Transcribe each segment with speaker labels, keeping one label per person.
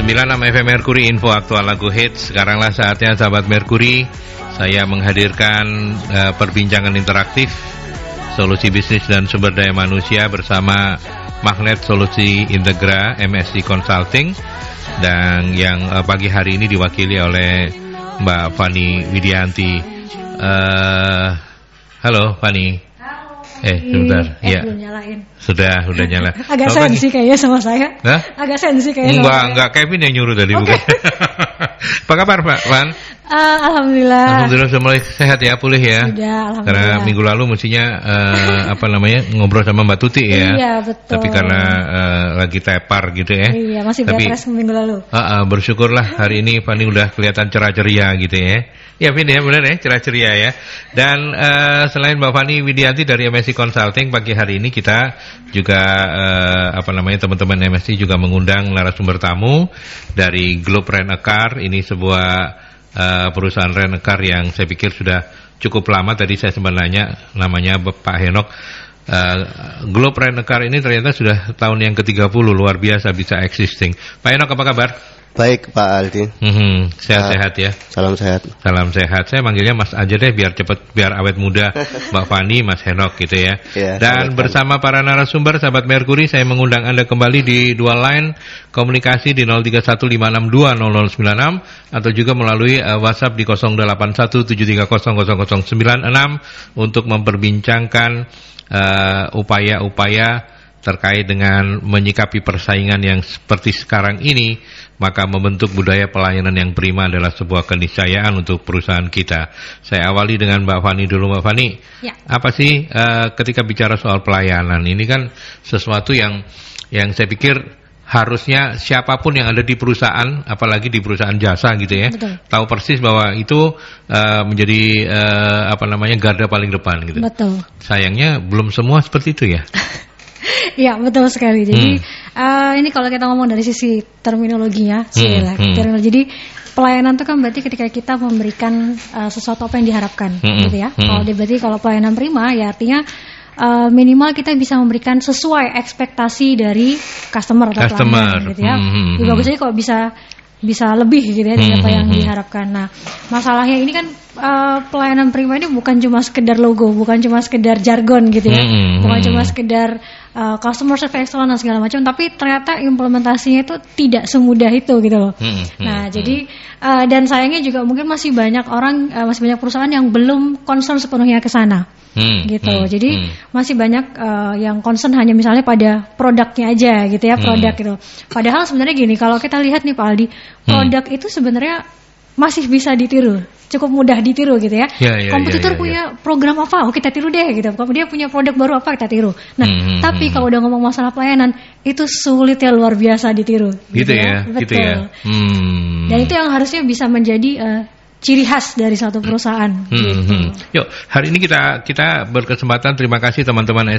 Speaker 1: 96 FM Mercury, info aktual lagu hits. Sekaranglah saatnya sahabat Mercury, saya menghadirkan perbincangan interaktif solusi bisnis dan sumber daya manusia bersama Magnet Solusi Integra MSI Consulting, dan yang pagi hari ini diwakili oleh Mbak Fani Widianti. Halo Fani. Sebentar. Ya.
Speaker 2: Belum nyalain.
Speaker 1: Udah nyala.
Speaker 2: Agak sensi kayaknya sama saya.
Speaker 1: Hah?
Speaker 2: Agak sensi kayaknya.
Speaker 1: Enggak, Kevin yang nyuruh tadi, bukan. Apa kabar, Pak Van?
Speaker 2: Alhamdulillah
Speaker 1: sudah mulai sehat ya, pulih ya.
Speaker 2: Sudah, alhamdulillah.
Speaker 1: Karena minggu lalu mestinya ngobrol sama Mbak Tuti ya.
Speaker 2: Iya, betul.
Speaker 1: Tapi karena lagi tepar gitu ya.
Speaker 2: Iya, masih bed rest minggu lalu.
Speaker 1: Bersyukurlah hari ini Fani udah kelihatan cerah ceria gitu ya. Ya, Vin ya, benar ya, cerah ceria ya. Dan selain Mbak Fani Widianti dari MSI Consulting, pagi hari ini kita juga teman-teman MSI juga mengundang narasumber tamu dari Globe Rent a Car. Ini sebuah perusahaan rent a car yang saya pikir sudah cukup lama. Tadi saya sempat nanya namanya Pak Henok. Globe Rent a Car ini ternyata sudah tahun yang ke-30, luar biasa bisa existing. Pak Henok, apa kabar?
Speaker 3: Baik Pak Aldi.
Speaker 1: Sehat-sehat ya.
Speaker 3: Salam sehat.
Speaker 1: Salam sehat. Saya manggilnya Mas aja deh biar cepet, biar awet muda. Mbak Fani, Mas Henok gitu ya. Dan bersama para narasumber sahabat Mercury, saya mengundang Anda kembali di dual line komunikasi di 0315620096 atau juga melalui WhatsApp di 0817300096 untuk memperbincangkan upaya-upaya terkait dengan menyikapi persaingan yang seperti sekarang ini. Maka membentuk budaya pelayanan yang prima adalah sebuah keniscayaan untuk perusahaan kita. Saya awali dengan Mbak Fani dulu. Mbak Fani, ya. Apa sih ketika bicara soal pelayanan, ini kan sesuatu yang saya pikir harusnya siapapun yang ada di perusahaan, apalagi di perusahaan jasa gitu ya, betul, tahu persis bahwa itu menjadi garda paling depan gitu. Betul. Sayangnya belum semua seperti itu ya.
Speaker 2: Ya, betul sekali. Jadi ini kalau kita ngomong dari sisi terminologinya, jadi pelayanan itu kan berarti ketika kita memberikan sesuatu apa yang diharapkan, gitu ya. Kalau pelayanan prima, ya artinya minimal kita bisa memberikan sesuai ekspektasi dari customer atau pelanggan, gitu ya. Bagus aja kalau bisa lebih gitu ya dari apa yang diharapkan. Nah, masalahnya ini kan pelayanan prima ini bukan cuma sekedar logo, bukan cuma sekedar jargon gitu ya, bukan cuma sekedar customer service excellence dan segala macam, tapi ternyata implementasinya itu tidak semudah itu gitu loh. Nah, jadi dan sayangnya juga mungkin masih banyak perusahaan yang belum concern sepenuhnya ke sana. Gitu. Jadi masih banyak yang concern hanya misalnya pada produknya aja gitu ya, produk gitu. Padahal sebenarnya gini, kalau kita lihat nih Pak Aldi, produk itu sebenarnya masih bisa ditiru, cukup mudah ditiru gitu ya. Kompetitor punya program apa, kita tiru deh gitu. Kalau dia punya produk baru apa, kita tiru. Nah, tapi kalau udah ngomong masalah pelayanan, itu sulitnya luar biasa ditiru. Gitu ya. Betul. Gitu ya. Dan itu yang harusnya bisa menjadi ciri khas dari satu perusahaan.
Speaker 1: Yuk, hari ini kita berkesempatan, terima kasih teman-teman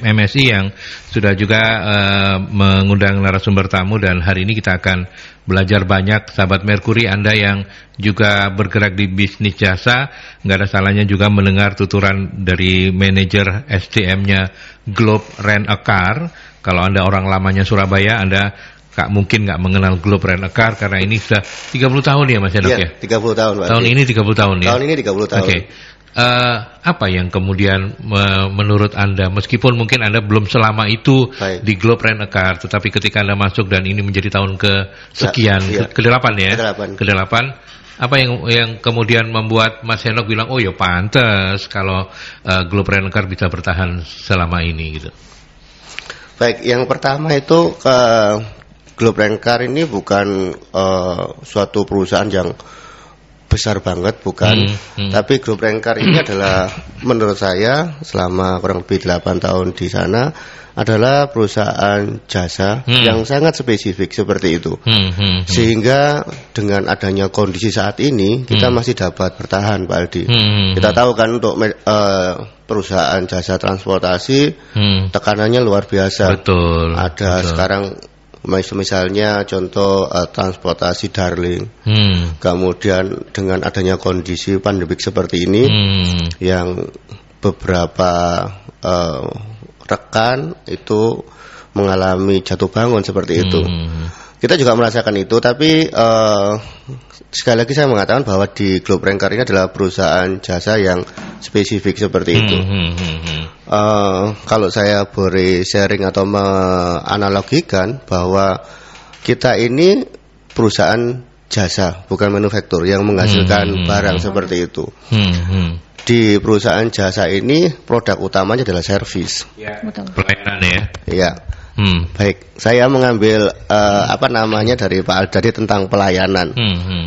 Speaker 1: MSI yang sudah juga mengundang narasumber tamu, dan hari ini kita akan belajar banyak. Sahabat Mercury, Anda yang juga bergerak di bisnis jasa, nggak ada salahnya juga mendengar tuturan dari manajer SDM-nya Globe Rent a Car. Kalau Anda orang lamanya Surabaya, Anda mungkin nggak mengenal Globe Rent a Car karena ini sudah 30 tahun ya Mas Henok ya?
Speaker 3: 30 tahun Pak.
Speaker 1: Tahun ini 30 tahun ya?
Speaker 3: Tahun ini 30 tahun.
Speaker 1: Oke. Apa yang kemudian menurut Anda, meskipun mungkin Anda belum selama itu di Globe Rent a Car, tetapi ketika Anda masuk dan ini menjadi tahun ke-sekian, ke-8 ya? Ke-8. Apa yang kemudian membuat Mas Henok bilang, oh ya pantas kalau Globe Rent a Car bisa bertahan selama ini gitu?
Speaker 3: Baik, yang pertama itu Globe Rent a Car ini bukan suatu perusahaan yang besar banget, bukan. Tapi Globe Rent a Car ini adalah, menurut saya selama kurang lebih 8 tahun di sana, adalah perusahaan jasa yang sangat spesifik seperti itu. Sehingga dengan adanya kondisi saat ini, kita masih dapat bertahan, Pak Aldi. Kita tahu kan untuk perusahaan jasa transportasi, tekanannya luar biasa. Betul. Sekarang misalnya contoh transportasi Darling, kemudian dengan adanya kondisi pandemik seperti ini, yang beberapa rekan itu mengalami jatuh bangun seperti itu. kita juga merasakan itu, tapi sekali lagi saya mengatakan bahwa di Globe Ranker ini adalah perusahaan jasa yang spesifik seperti itu. Kalau saya boleh sharing atau menganalogikan bahwa kita ini perusahaan jasa, bukan manufaktur yang menghasilkan barang seperti itu. Di perusahaan jasa ini produk utamanya adalah servis,
Speaker 1: pelayanan ya.
Speaker 3: Iya. Baik, saya mengambil dari Pak Aldadi tentang pelayanan.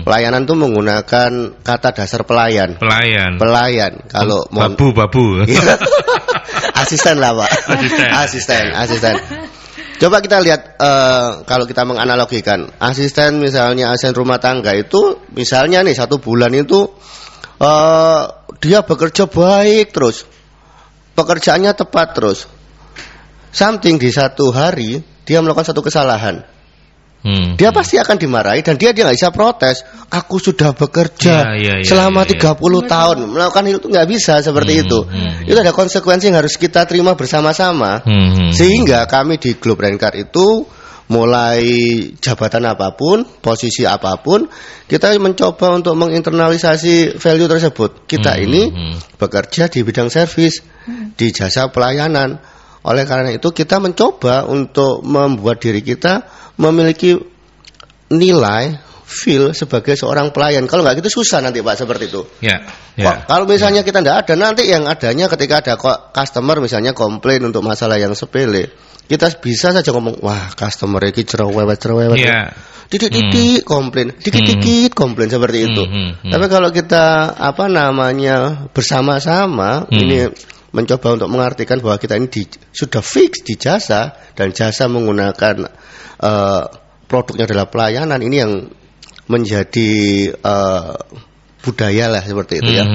Speaker 3: Pelayanan itu menggunakan kata dasar pelayan. Pelayan. Kalau
Speaker 1: babu.
Speaker 3: Asisten lah Pak. Asisten. Coba kita lihat kalau kita menganalogikan asisten, misalnya asisten rumah tangga itu, misalnya nih 1 bulan itu dia bekerja baik terus, pekerjaannya tepat terus. Something di 1 hari dia melakukan satu kesalahan, dia pasti akan dimarahi dan dia nggak bisa protes. Aku sudah bekerja selama 30 tahun melakukan itu, nggak bisa seperti itu. Itu ada konsekuensi yang harus kita terima bersama-sama. Sehingga kami di Globe Ranker itu mulai jabatan apapun, posisi apapun, kita mencoba untuk menginternalisasi value tersebut. Kita ini bekerja di bidang servis, di jasa pelayanan. Oleh karena itu kita mencoba untuk membuat diri kita memiliki nilai, feel sebagai seorang pelayan. Kalau nggak gitu susah nanti Pak seperti itu. Kalau misalnya kita nggak ada, nanti yang adanya ketika ada customer misalnya komplain untuk masalah yang sepele, kita bisa saja ngomong, wah customer ini cerewet. Titik-titik komplain, dikit-dikit komplain seperti itu. Tapi kalau kita bersama-sama ini mencoba untuk mengartikan bahwa kita ini sudah fix di jasa, dan jasa menggunakan produknya adalah pelayanan, ini yang menjadi budaya lah seperti itu ya.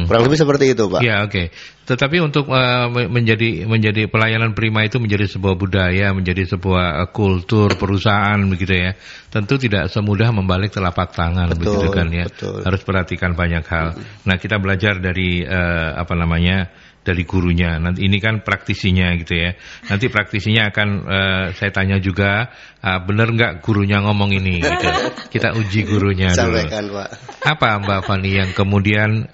Speaker 3: Kurang lebih seperti itu Pak.
Speaker 1: Ya oke. Tetapi untuk menjadi pelayanan prima itu menjadi sebuah budaya, menjadi sebuah kultur perusahaan begitu ya. Tentu tidak semudah membalik telapak tangan, begitu kan ya. Harus perhatikan banyak hal. Nah kita belajar dari dari gurunya. Nanti ini kan praktisinya gitu ya. Nanti praktisinya akan saya tanya juga, benar nggak gurunya ngomong ini gitu. Kita uji gurunya dulu.
Speaker 3: Sampaikan Pak.
Speaker 1: Apa Mbak Fani yang kemudian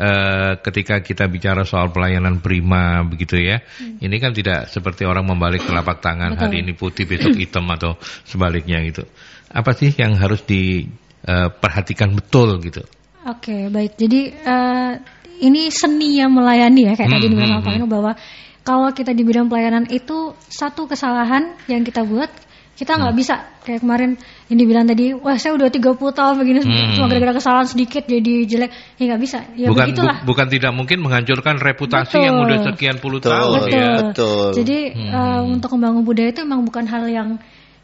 Speaker 1: ketika kita bicara soal pelayanan prima begitu ya, ini kan tidak seperti orang membalik telapak tangan. Hari ini putih besok hitam atau sebaliknya gitu. Apa sih yang harus diperhatikan betul gitu?
Speaker 2: Oke, baik. Jadi ini seni yang melayani ya, kayak tadi dibilang Pak Eno, bahwa kalau kita di bidang pelayanan itu satu kesalahan yang kita buat, kita nggak bisa kayak kemarin yang dibilang tadi, wah saya udah 30 tahun begini, cuma gara-gara kesalahan sedikit jadi jelek, ya nggak bisa. Ya begitulah.
Speaker 1: Bukan tidak mungkin menghancurkan reputasi yang udah sekian puluh tahun.
Speaker 2: Betul. Jadi untuk membangun budaya itu memang bukan hal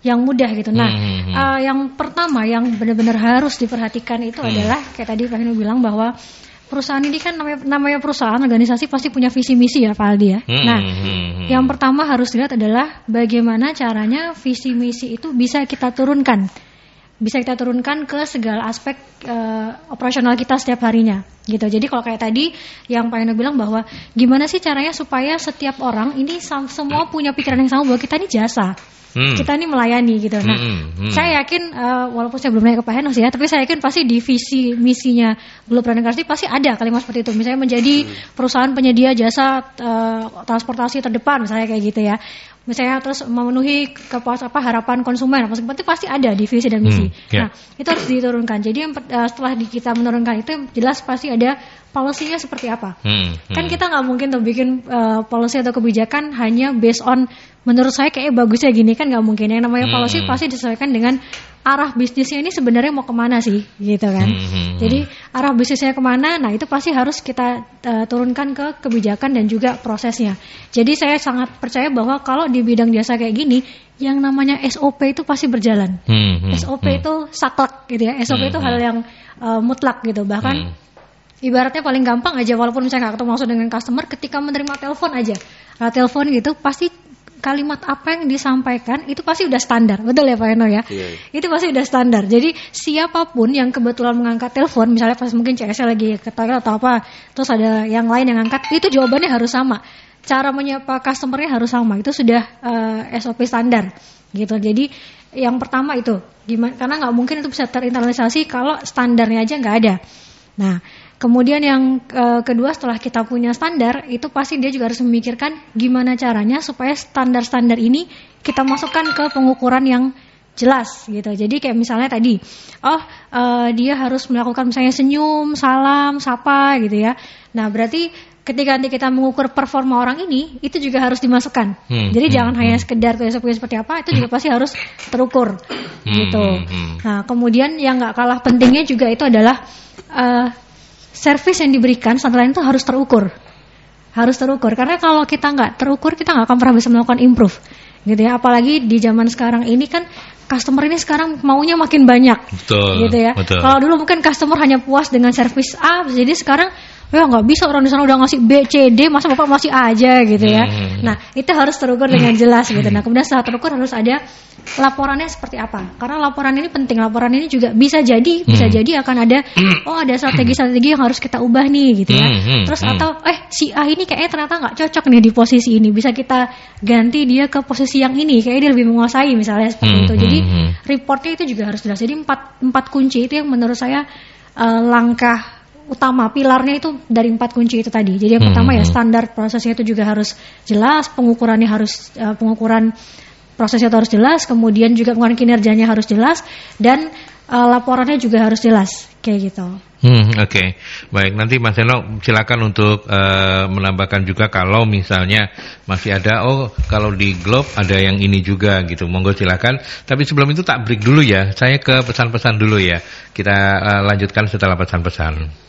Speaker 2: yang mudah gitu. Nah, yang pertama yang benar-benar harus diperhatikan itu adalah kayak tadi Pak Eno bilang bahwa perusahaan ini kan namanya perusahaan, organisasi pasti punya visi misi ya Pak Aldi ya. Nah, yang pertama harus dilihat adalah bagaimana caranya visi misi itu bisa kita turunkan ke segala aspek operasional kita setiap harinya gitu. Jadi kalau kayak tadi yang Pak Eno bilang bahwa gimana sih caranya supaya setiap orang ini semua punya pikiran yang sama bahwa kita ini jasa. Kita ini melayani gitu. Nah, saya yakin walaupun saya belum nanya ke Pak Henos ya, tapi saya yakin pasti di visi misinya Globe Ranker pasti ada kalimat seperti itu. Misalnya menjadi perusahaan penyedia jasa transportasi terdepan, misalnya kayak gitu ya. Misalnya terus memenuhi harapan konsumen, pasti ada di visi dan misi. Nah, itu harus diturunkan. Jadi setelah kita menurunkan itu jelas pasti ada policy-nya seperti apa. Kan kita nggak mungkin tuh bikin policy atau kebijakan hanya based on menurut saya kayak bagusnya gini, kan nggak mungkin. Yang namanya policy pasti disesuaikan dengan arah bisnisnya ini sebenarnya mau kemana sih, gitu kan. Jadi arah bisnisnya kemana, nah itu pasti harus kita turunkan ke kebijakan dan juga prosesnya. Jadi saya sangat percaya bahwa kalau di bidang jasa kayak gini, yang namanya SOP itu pasti berjalan. SOP itu saklek gitu ya. SOP itu hal yang mutlak gitu. Bahkan ibaratnya paling gampang aja, walaupun misalnya nggak ketemu langsung dengan customer, ketika menerima telepon aja, telepon gitu pasti kalimat apa yang disampaikan itu pasti udah standar, betul ya Pak Eno ya? Itu pasti udah standar. Jadi siapapun yang kebetulan mengangkat telepon, misalnya pas mungkin CS lagi ke toilet atau apa, terus ada yang lain yang angkat, itu jawabannya harus sama. Cara menyapa customernya harus sama. Itu sudah SOP standar. gitu. Jadi yang pertama itu gimana, karena nggak mungkin itu bisa terinternalisasi kalau standarnya aja nggak ada. Nah, kemudian yang kedua, setelah kita punya standar, itu pasti dia juga harus memikirkan gimana caranya supaya standar-standar ini kita masukkan ke pengukuran yang jelas gitu. Jadi kayak misalnya tadi, dia harus melakukan misalnya senyum, salam, sapa gitu ya. Nah, berarti ketika nanti kita mengukur performa orang ini, itu juga harus dimasukkan. Jadi jangan hanya sekedar SOP-nya seperti apa, itu juga pasti harus terukur gitu. Nah, kemudian yang nggak kalah pentingnya juga itu adalah service yang diberikan setelah itu harus terukur. Harus terukur, karena kalau kita nggak terukur, kita nggak akan pernah bisa melakukan improve gitu ya. Apalagi di zaman sekarang ini kan customer ini sekarang maunya makin banyak.
Speaker 1: Betul,
Speaker 2: gitu ya. Kalau dulu mungkin customer hanya puas dengan service A, jadi sekarang ya nggak bisa, orang di sana udah ngasih B, C, D, masa bapak masih aja gitu ya. Nah, itu harus terukur dengan jelas gitu. Nah, kemudian setelah terukur harus ada laporannya seperti apa. Karena laporan ini penting. Laporan ini juga bisa jadi akan ada ada strategi-strategi yang harus kita ubah nih gitu ya. Terus atau si A ini kayaknya ternyata nggak cocok nih di posisi ini. Bisa kita ganti dia ke posisi yang ini, kayaknya dia lebih menguasai misalnya seperti itu. Jadi reportnya itu juga harus jelas. Jadi empat kunci itu yang menurut saya langkah utama, pilarnya itu dari 4 kunci itu tadi. Jadi yang pertama ya standar prosesnya itu juga harus jelas, pengukuran prosesnya itu harus jelas, kemudian juga pengukuran kinerjanya harus jelas, dan laporannya juga harus jelas, kayak gitu.
Speaker 1: Oke. Baik, nanti Mas Eno silakan untuk menambahkan juga kalau misalnya masih ada, kalau di Globe ada yang ini juga gitu, monggo silakan. Tapi sebelum itu tak break dulu ya, saya ke pesan-pesan dulu ya. Kita lanjutkan setelah pesan-pesan.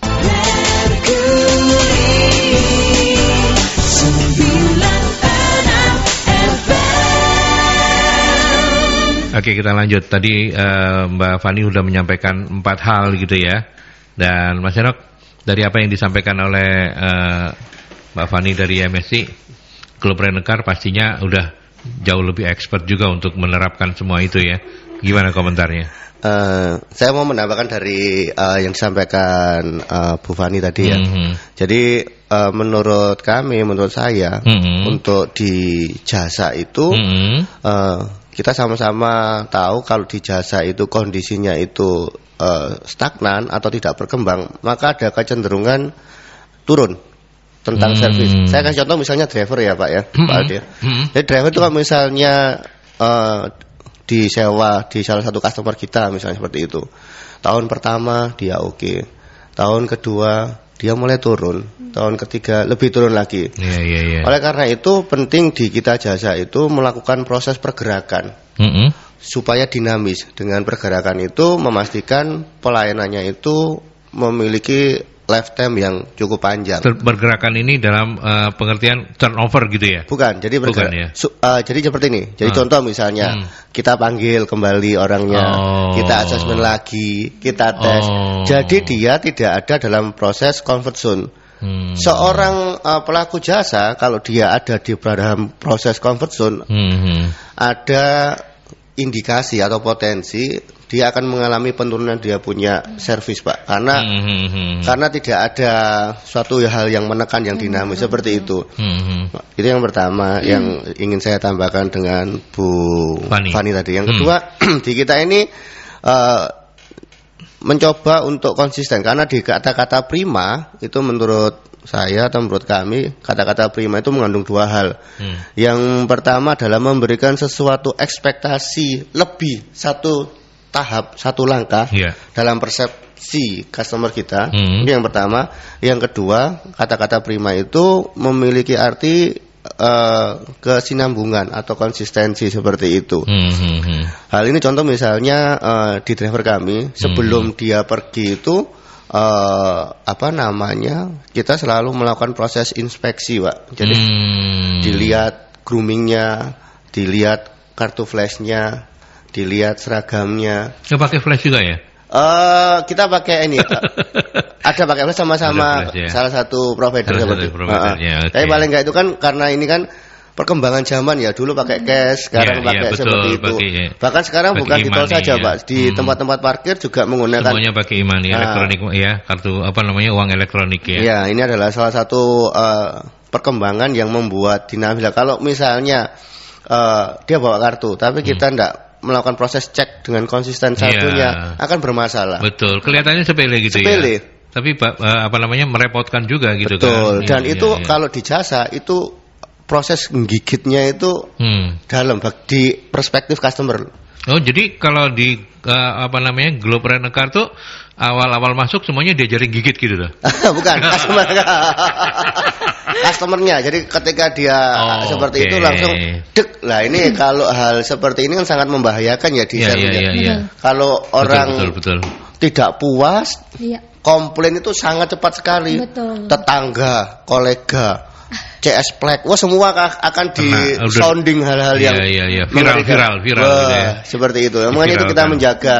Speaker 1: Oke, kita lanjut. Tadi Mbak Fani sudah menyampaikan 4 hal gitu ya. Dan Mas Enok, dari apa yang disampaikan oleh Mbak Fani dari MSI, Klub Rent-A-Car pastinya udah jauh lebih expert juga untuk menerapkan semua itu ya. Gimana komentarnya?
Speaker 3: Saya mau menambahkan dari yang disampaikan Bu Fani tadi ya. Jadi menurut saya untuk di jasa itu kita sama-sama tahu kalau di jasa itu kondisinya itu stagnan atau tidak berkembang, maka ada kecenderungan turun tentang servis. Saya kasih contoh misalnya driver ya Pak ya, Pak Aldi. Jadi driver itu kalau misalnya disewa di salah satu customer kita misalnya seperti itu, tahun pertama dia oke, tahun kedua dia mulai turun, tahun ketiga lebih turun lagi. Oleh karena itu penting di kita jasa itu melakukan proses pergerakan supaya dinamis. Dengan pergerakan itu memastikan pelayanannya itu memiliki lifetime yang cukup panjang.
Speaker 1: Pergerakan ini dalam pengertian turnover gitu ya?
Speaker 3: Bukan, jadi bergerak. Jadi seperti ini. Jadi contoh misalnya kita panggil kembali orangnya, kita asesmen lagi, kita tes. Jadi dia tidak ada dalam proses comfort zone. Seorang pelaku jasa kalau dia ada di dalam proses comfort zone, ada indikasi atau potensi dia akan mengalami penurunan dia punya servis Pak, karena tidak ada suatu hal yang menekan yang dinamis seperti itu. Itu yang pertama yang ingin saya tambahkan dengan Bu Fani tadi. Yang kedua di kita ini mencoba untuk konsisten, karena di kata-kata prima itu menurut saya atau menurut kami kata-kata prima itu mengandung 2 hal. Yang pertama adalah memberikan sesuatu ekspektasi lebih satu tahap, satu langkah dalam persepsi customer kita. Ini yang pertama. Yang kedua, kata-kata prima itu memiliki arti kesinambungan atau konsistensi seperti itu. Hal ini contoh misalnya di driver kami sebelum dia pergi itu kita selalu melakukan proses inspeksi Pak. Jadi dilihat groomingnya, dilihat kartu flashnya, dilihat seragamnya.
Speaker 1: Pakai flash juga ya?
Speaker 3: Kita pakai ini. Ada pakai flash sama-sama flash, ya? Salah satu provider seperti itu. Tapi paling enggak itu kan karena ini kan perkembangan zaman ya, dulu pakai cash, sekarang pakai seperti itu. Bahkan sekarang bukan di tol saja Pak, di tempat-tempat parkir juga menggunakan.
Speaker 1: Semuanya pakai e-money, elektronik ya, kartu uang elektronik ya.
Speaker 3: Ya, ini adalah salah satu perkembangan yang membuat dinamis. Kalau misalnya dia bawa kartu, tapi kita tidak melakukan proses cek dengan konsisten saldonya, akan bermasalah.
Speaker 1: Betul, kelihatannya sepele gitu ya. Tapi merepotkan juga gitu.
Speaker 3: Betul. Kan. Dan itu kalau di jasa itu proses menggigitnya itu dalam di perspektif customer.
Speaker 1: Oh, jadi kalau di Globe Rent a Car tuh awal-awal masuk semuanya diajarin gigit gitu loh.
Speaker 3: Bukan, customernya. Jadi ketika dia seperti itu langsung dek. Lah ini kalau hal seperti ini kan sangat membahayakan ya di servisnya. Kalau orang
Speaker 1: betul.
Speaker 3: Tidak puas, komplain itu sangat cepat sekali.
Speaker 2: Betul.
Speaker 3: Tetangga, kolega, CS Plek, semua akan di sounding hal-hal yang
Speaker 1: viral gitu ya.
Speaker 3: Seperti itu. Makanya itu kita menjaga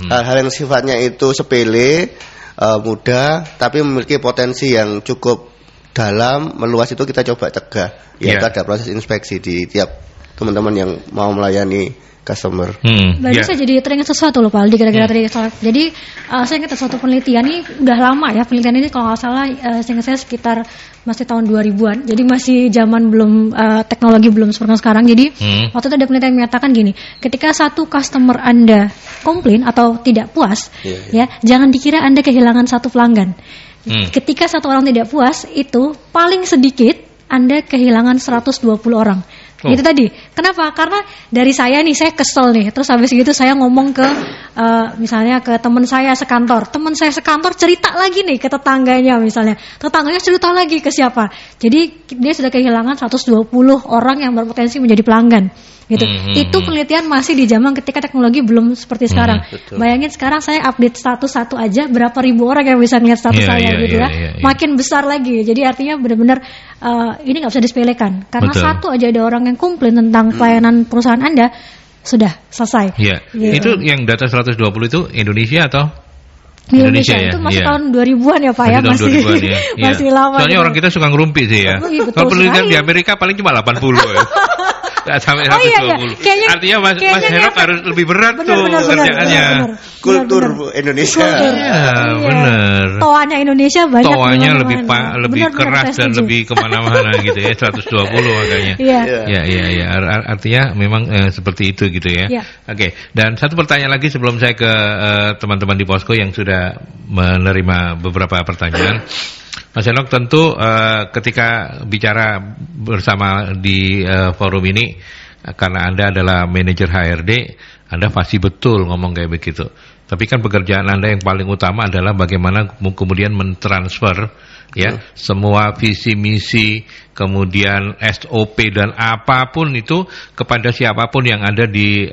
Speaker 3: hal-hal yang sifatnya itu sepele, mudah, tapi memiliki potensi yang cukup dalam, meluas, itu kita coba cegah. Yaitu ada proses inspeksi di tiap teman-teman yang mau melayani customer.
Speaker 2: Berarti saya jadi teringat sesuatu loh Pak Aldi, kira-kira tadi. Jadi saya ingat suatu penelitian ini udah lama ya, penelitian ini kalau nggak salah saya sekitar masih tahun 2000-an. Jadi masih zaman belum teknologi belum seperti sekarang. Jadi waktu itu ada penelitian yang menyatakan gini, ketika satu customer Anda komplain atau tidak puas, ya jangan dikira Anda kehilangan satu pelanggan. Ketika satu orang tidak puas, itu paling sedikit Anda kehilangan 120 orang. Gitu tadi. Kenapa? Karena dari saya nih, saya kesel nih. Terus habis gitu saya ngomong ke misalnya ke teman saya sekantor. Teman saya sekantor cerita lagi nih ke tetangganya misalnya. Tetangganya cerita lagi ke siapa. Jadi dia sudah kehilangan 120 orang yang berpotensi menjadi pelanggan. Gitu. Itu penelitian masih di zaman ketika teknologi belum seperti sekarang. Bayangin sekarang saya update status satu aja berapa ribu orang yang bisa ngeliat status saya gitu ya. Makin besar lagi. Jadi artinya benar-benar ini nggak bisa disepelekan. Karena satu aja ada orang yang komplain tentang pelayanan perusahaan Anda, sudah selesai.
Speaker 1: Itu yang data 120 itu Indonesia atau?
Speaker 2: Indonesia ya? Itu masih tahun 2000-an ya Pak ya, masih lama.
Speaker 1: Soalnya orang kita suka ngerumpi sih ya. Kalau penelitian di Amerika paling cuma 80 ya. Nggak sampai 120. Artinya Mas Henok harus lebih berat kerjaannya.
Speaker 3: Kultur Indonesia.
Speaker 1: Benar.
Speaker 2: Toanya Indonesia banyak.
Speaker 1: Toanya lebih keras dan lebih kemana-mana gitu ya, 120 makanya. Iya. Artinya memang seperti itu gitu ya. Oke. Dan satu pertanyaan lagi sebelum saya ke teman-teman di Posko yang sudah menerima beberapa pertanyaan. Mas Henok, tentu ketika bicara bersama di forum ini, karena Anda adalah manajer HRD, Anda pasti betul ngomong kayak begitu. Tapi kan pekerjaan Anda yang paling utama adalah bagaimana kemudian mentransfer semua visi misi, kemudian SOP dan apapun itu kepada siapapun yang ada di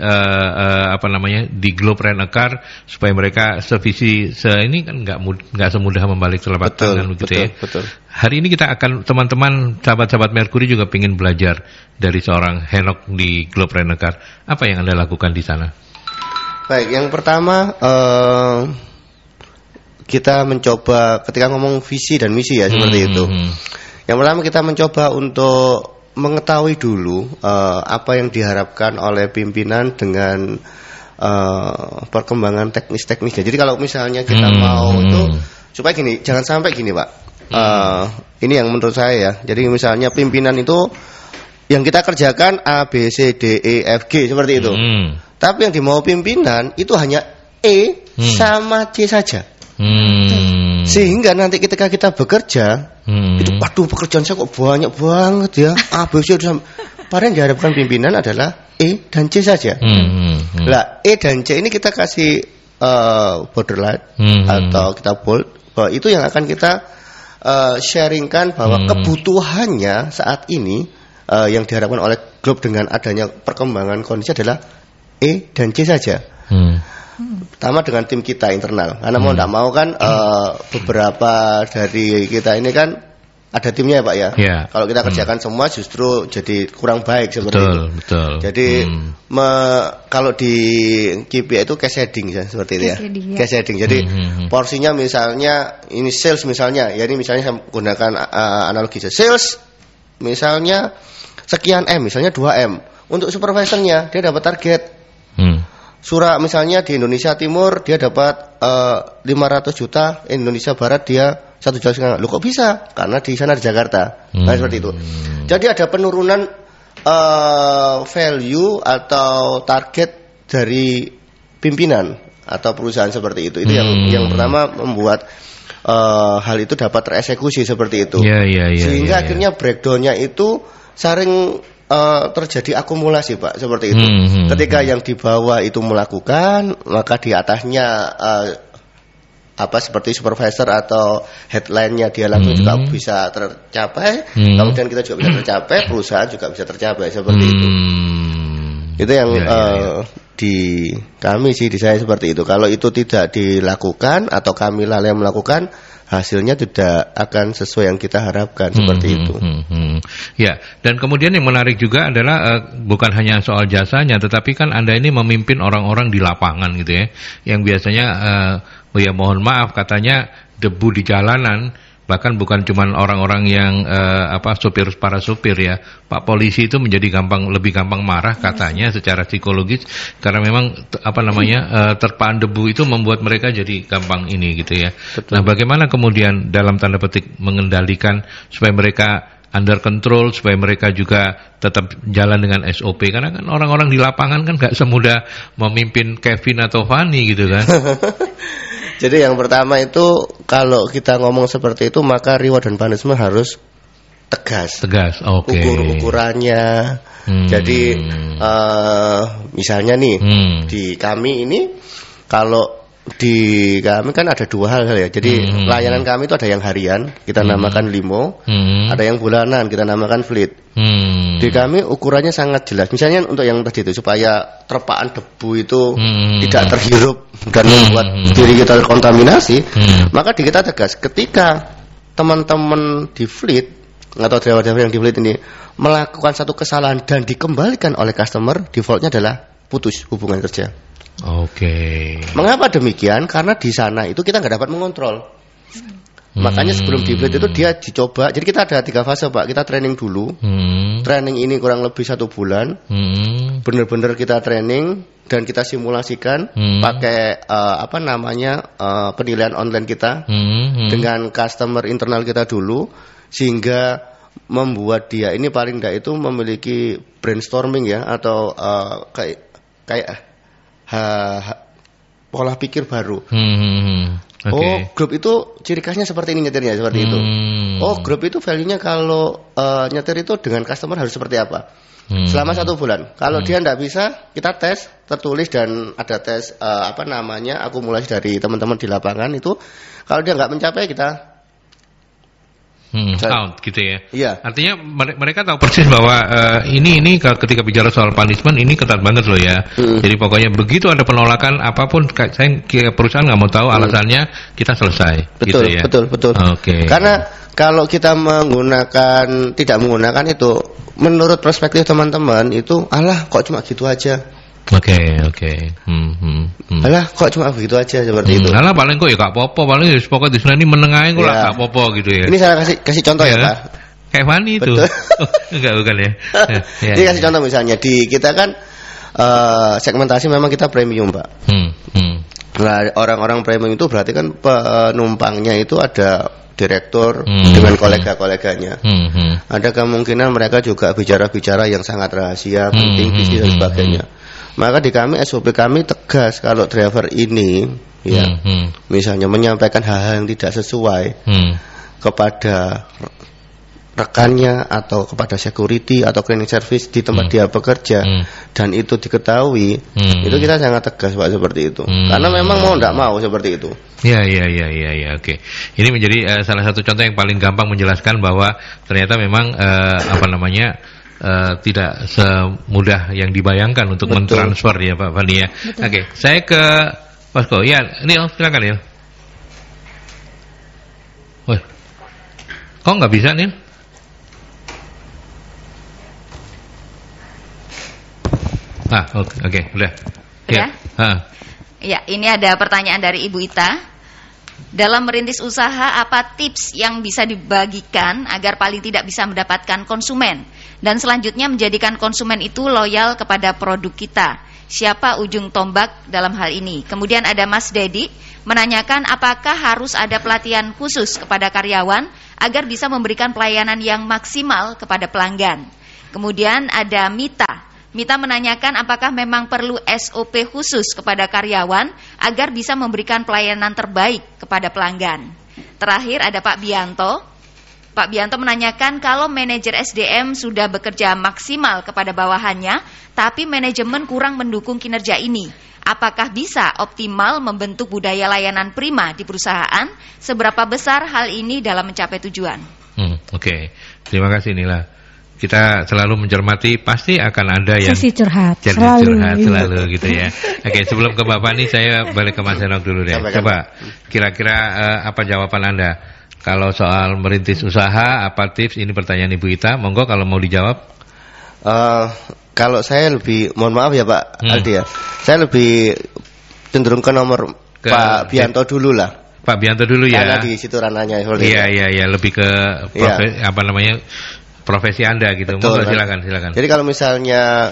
Speaker 1: di Globe Rent a Car, supaya mereka sevisi ini kan nggak semudah membalik telapak tangan begitu ya.
Speaker 3: Betul.
Speaker 1: Hari ini kita akan, teman-teman sahabat-sahabat Mercury juga ingin belajar dari seorang Henok di Globe Rent a Car. Apa yang Anda lakukan di sana?
Speaker 3: Baik, yang pertama kita mencoba ketika ngomong visi dan misi ya seperti itu. Yang pertama kita mencoba untuk mengetahui dulu apa yang diharapkan oleh pimpinan dengan perkembangan teknis-teknisnya. Jadi kalau misalnya kita mau itu supaya gini, jangan sampai gini Pak. Ini yang menurut saya ya. Jadi misalnya pimpinan itu yang kita kerjakan A, B, C, D, E, F, G seperti itu. Tapi yang dimau pimpinan itu hanya E sama C saja. Sehingga nanti ketika kita bekerja itu waduh pekerjaan saya kok banyak banget ya, A, B, C. Padahal yang diharapkan pimpinan adalah E dan C saja. Lah E dan C ini kita kasih borderline atau kita bold, bahwa itu yang akan kita sharingkan bahwa kebutuhannya saat ini yang diharapkan oleh Globe dengan adanya perkembangan kondisi adalah E dan C saja. Pertama dengan tim kita internal, karena mau tidak mau kan beberapa dari kita ini kan ada timnya ya Pak ya. Kalau kita kerjakan semua justru jadi kurang baik seperti itu. Betul. Jadi kalau di KPI itu case heading ya, seperti itu ya. Case heading. Jadi porsinya misalnya ini sales misalnya, ya ini misalnya saya menggunakan analogi sales misalnya sekian M, misalnya 2M. Untuk supervisornya dia dapat target. Surah misalnya di Indonesia Timur dia dapat 500 juta, Indonesia Barat dia 1,5 juta. Loh kok bisa? Karena di sana di Jakarta. Nah seperti itu. Jadi ada penurunan value atau target dari pimpinan atau perusahaan seperti itu. Itu yang pertama membuat hal itu dapat tereksekusi seperti itu. Sehingga akhirnya breakdownnya itu sering terjadi akumulasi, Pak, seperti itu. Ketika yang di bawah itu melakukan, maka di atasnya seperti supervisor atau headline-nya dia langsung juga bisa tercapai, kemudian kita juga bisa tercapai, perusahaan juga bisa tercapai seperti itu. Itu yang di kami sih, di saya seperti itu. Kalau itu tidak dilakukan atau kami lalai melakukan, hasilnya tidak akan sesuai yang kita harapkan seperti itu.
Speaker 1: Ya, dan kemudian yang menarik juga adalah bukan hanya soal jasanya, tetapi kan Anda ini memimpin orang-orang di lapangan gitu ya, yang biasanya ya mohon maaf katanya debu di jalanan, bahkan bukan cuma orang-orang yang para supir ya, Pak polisi itu menjadi lebih gampang marah katanya secara psikologis, karena memang terpaan debu itu membuat mereka jadi gampang ini gitu ya. Betul. Nah, bagaimana kemudian dalam tanda petik mengendalikan supaya mereka under control, supaya mereka juga tetap jalan dengan SOP, karena kan orang-orang di lapangan kan gak semudah memimpin Kevin atau Fanny gitu kan.
Speaker 3: Jadi yang pertama itu kalau kita ngomong seperti itu, maka reward dan punishment harus tegas.
Speaker 1: Oke.
Speaker 3: Ukurannya. Jadi misalnya nih di kami ini, kalau di kami kan ada dua hal ya. Jadi layanan kami itu ada yang harian, kita namakan limo, ada yang bulanan, kita namakan fleet. Di kami ukurannya sangat jelas. Misalnya untuk yang tadi itu, supaya terpaan debu itu tidak terhirup dan membuat diri kita terkontaminasi, maka di kita tegas. Ketika teman-teman di fleet atau driver-driver yang di fleet ini melakukan satu kesalahan dan dikembalikan oleh customer, defaultnya adalah putus hubungan kerja.
Speaker 1: Oke.
Speaker 3: Mengapa demikian? Karena di sana itu kita nggak dapat mengontrol. Makanya sebelum di fleet itu dia dicoba. Jadi kita ada 3 fase, Pak. Kita training dulu. Training ini kurang lebih 1 bulan. Benar-benar kita training dan kita simulasikan pakai penilaian online kita dengan customer internal kita dulu, sehingga membuat dia ini paling tidak itu memiliki brainstorming ya, atau kayak pola pikir baru. Okay. Oh, grup itu ciri khasnya seperti ini, nyetirnya seperti itu. Oh, grup itu value-nya kalau nyetir itu dengan customer harus seperti apa? Selama 1 bulan. Kalau dia tidak bisa, kita tes tertulis dan ada tes akumulasi dari teman-teman di lapangan itu. Kalau dia nggak mencapai, kita
Speaker 1: out gitu ya.
Speaker 3: Iya.
Speaker 1: Artinya mereka tahu persis bahwa ini ketika bicara soal punishment ini ketat banget loh ya. Jadi pokoknya begitu ada penolakan apapun, perusahaan nggak mau tahu alasannya, kita selesai.
Speaker 3: Betul,
Speaker 1: gitu ya.
Speaker 3: betul.
Speaker 1: Oke.
Speaker 3: Karena kalau kita tidak menggunakan itu, menurut perspektif teman-teman itu, alah kok cuma gitu aja.
Speaker 1: Oke.
Speaker 3: Alah kok cuma begitu aja seperti itu.
Speaker 1: Alah paling kok ya gak apa-apa, paling pokoknya di sana ini menengahin kok gak apa-apa gitu ya.
Speaker 3: Ini saya kasih contoh ya, Pak.
Speaker 1: Kayak Fanny itu. Enggak bukan ya.
Speaker 3: Jadi kasih contoh misalnya di kita kan segmentasi memang kita premium, Pak. Nah, orang-orang premium itu berarti kan penumpangnya itu ada direktur dengan kolega-koleganya. Ada kemungkinan mereka juga bicara-bicara yang sangat rahasia, penting, bisnis dan sebagainya. Maka di kami SOP kami tegas, kalau driver ini misalnya menyampaikan hal-hal yang tidak sesuai kepada rekannya atau kepada security atau cleaning service di tempat dia bekerja dan itu diketahui, itu kita sangat tegas, Pak, seperti itu. Karena memang mau tidak mau seperti itu.
Speaker 1: Ya, oke. Ini menjadi salah satu contoh yang paling gampang menjelaskan bahwa ternyata memang tidak semudah yang dibayangkan untuk mentransfer ya, Pak Fanny ya. Oke, saya ke Pasko. Ya, Nil, silakan Nil. Woi, kok nggak bisa Nil? Oke, udah.
Speaker 4: Ya. Ya, ini ada pertanyaan dari Ibu Ita. Dalam merintis usaha, apa tips yang bisa dibagikan agar paling tidak bisa mendapatkan konsumen? Dan selanjutnya menjadikan konsumen itu loyal kepada produk kita. Siapa ujung tombak dalam hal ini? Kemudian ada Mas Dedi menanyakan apakah harus ada pelatihan khusus kepada karyawan agar bisa memberikan pelayanan yang maksimal kepada pelanggan. Kemudian ada Mita. Mita menanyakan apakah memang perlu SOP khusus kepada karyawan agar bisa memberikan pelayanan terbaik kepada pelanggan. Terakhir ada Pak Bianto. Pak Bianto menanyakan kalau manajer SDM sudah bekerja maksimal kepada bawahannya, tapi manajemen kurang mendukung kinerja ini. Apakah bisa optimal membentuk budaya layanan prima di perusahaan? Seberapa besar hal ini dalam mencapai tujuan?
Speaker 1: Oke. Terima kasih Nila. Kita selalu mencermati, pasti akan ada yang
Speaker 2: sesi curhat
Speaker 1: selalu gitu ya. Oke, sebelum ke Mbak Fani, saya balik ke Mas Henok dulu deh. Coba kira-kira apa jawaban Anda kalau soal merintis usaha? Apa tips? Ini pertanyaan Ibu Ita, monggo kalau mau dijawab.
Speaker 3: Kalau saya lebih, mohon maaf ya Pak Aldi ya, saya lebih cenderung ke nomor Pak Bianto dulu lah.
Speaker 1: Pak Bianto dulu ya.
Speaker 3: Karena di situ ranahnya.
Speaker 1: Iya, lebih ke profesi Anda gitu. Betul, silakan.
Speaker 3: Jadi kalau misalnya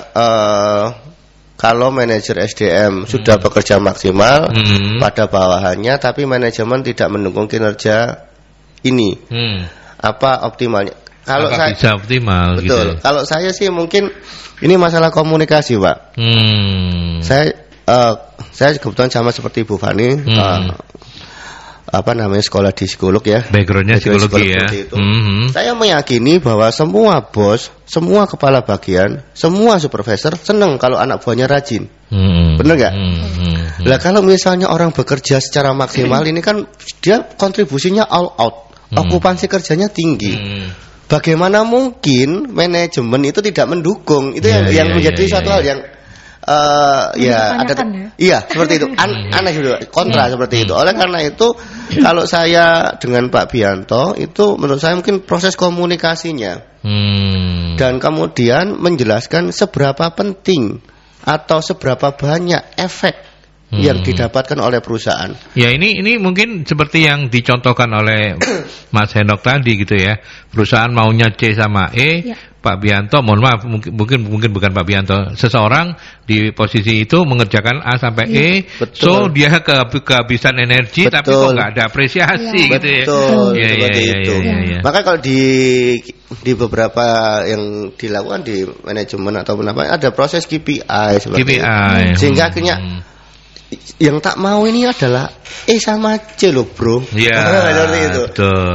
Speaker 3: kalau manajer SDM sudah bekerja maksimal pada bawahannya, tapi manajemen tidak mendukung kinerja ini, apa optimalnya? Kalau saya
Speaker 1: bisa optimal,
Speaker 3: betul.
Speaker 1: Gitu.
Speaker 3: Kalau saya sih mungkin ini masalah komunikasi, Pak. Saya kebetulan sama seperti Bu Fani. Sekolah di psikolog ya.
Speaker 1: Backgroundnya psikologi ya.
Speaker 3: Saya meyakini bahwa semua bos, semua kepala bagian, semua supervisor senang kalau anak buahnya rajin. Benar nggak? Lah kalau misalnya orang bekerja secara maksimal ini kan dia kontribusinya all out, okupansi kerjanya tinggi. Bagaimana mungkin manajemen itu tidak mendukung? Itu yang menjadi suatu hal yang iya seperti itu, aneh juga, kontra seperti itu. Oleh karena itu, kalau saya dengan Pak Bianto itu menurut saya mungkin proses komunikasinya dan kemudian menjelaskan seberapa penting atau seberapa banyak efek yang didapatkan oleh perusahaan.
Speaker 1: Ya ini mungkin seperti yang dicontohkan oleh Mas Henok tadi gitu ya. Perusahaan maunya C sama E, Pak Bianto, mohon maaf mungkin bukan Pak Bianto, seseorang di posisi itu mengerjakan A sampai E, so dia kehabisan energi, tapi kok nggak ada apresiasi gitu ya.
Speaker 3: Seperti itu. Maka kalau di beberapa yang dilakukan di manajemen atau apa, ada proses KPI seperti itu. Sehingga akhirnya yang tak mau ini adalah sama C loh bro. Seperti itu.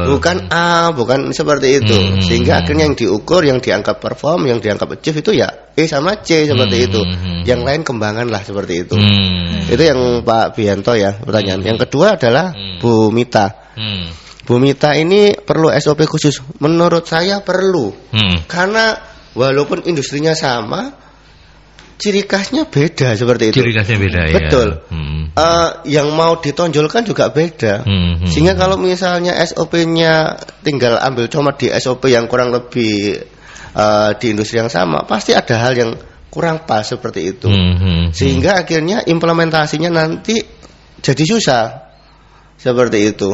Speaker 3: Bukan A, bukan seperti itu. Sehingga akhirnya yang diukur, yang dianggap perform, yang dianggap achieve itu ya sama C seperti itu. Yang lain kembangan lah seperti itu. Itu yang Pak Bianto ya pertanyaan. Yang kedua adalah Bu Mita. Bu Mita ini perlu SOP khusus. Menurut saya perlu. Karena walaupun industrinya sama, ciri khasnya beda seperti itu.
Speaker 1: Ciri khasnya beda ya.
Speaker 3: Betul. Yang mau ditonjolkan juga beda. Sehingga kalau misalnya SOP-nya tinggal ambil comot di SOP yang kurang lebih di industri yang sama, pasti ada hal yang kurang pas seperti itu. Sehingga akhirnya implementasinya nanti jadi susah. Seperti itu.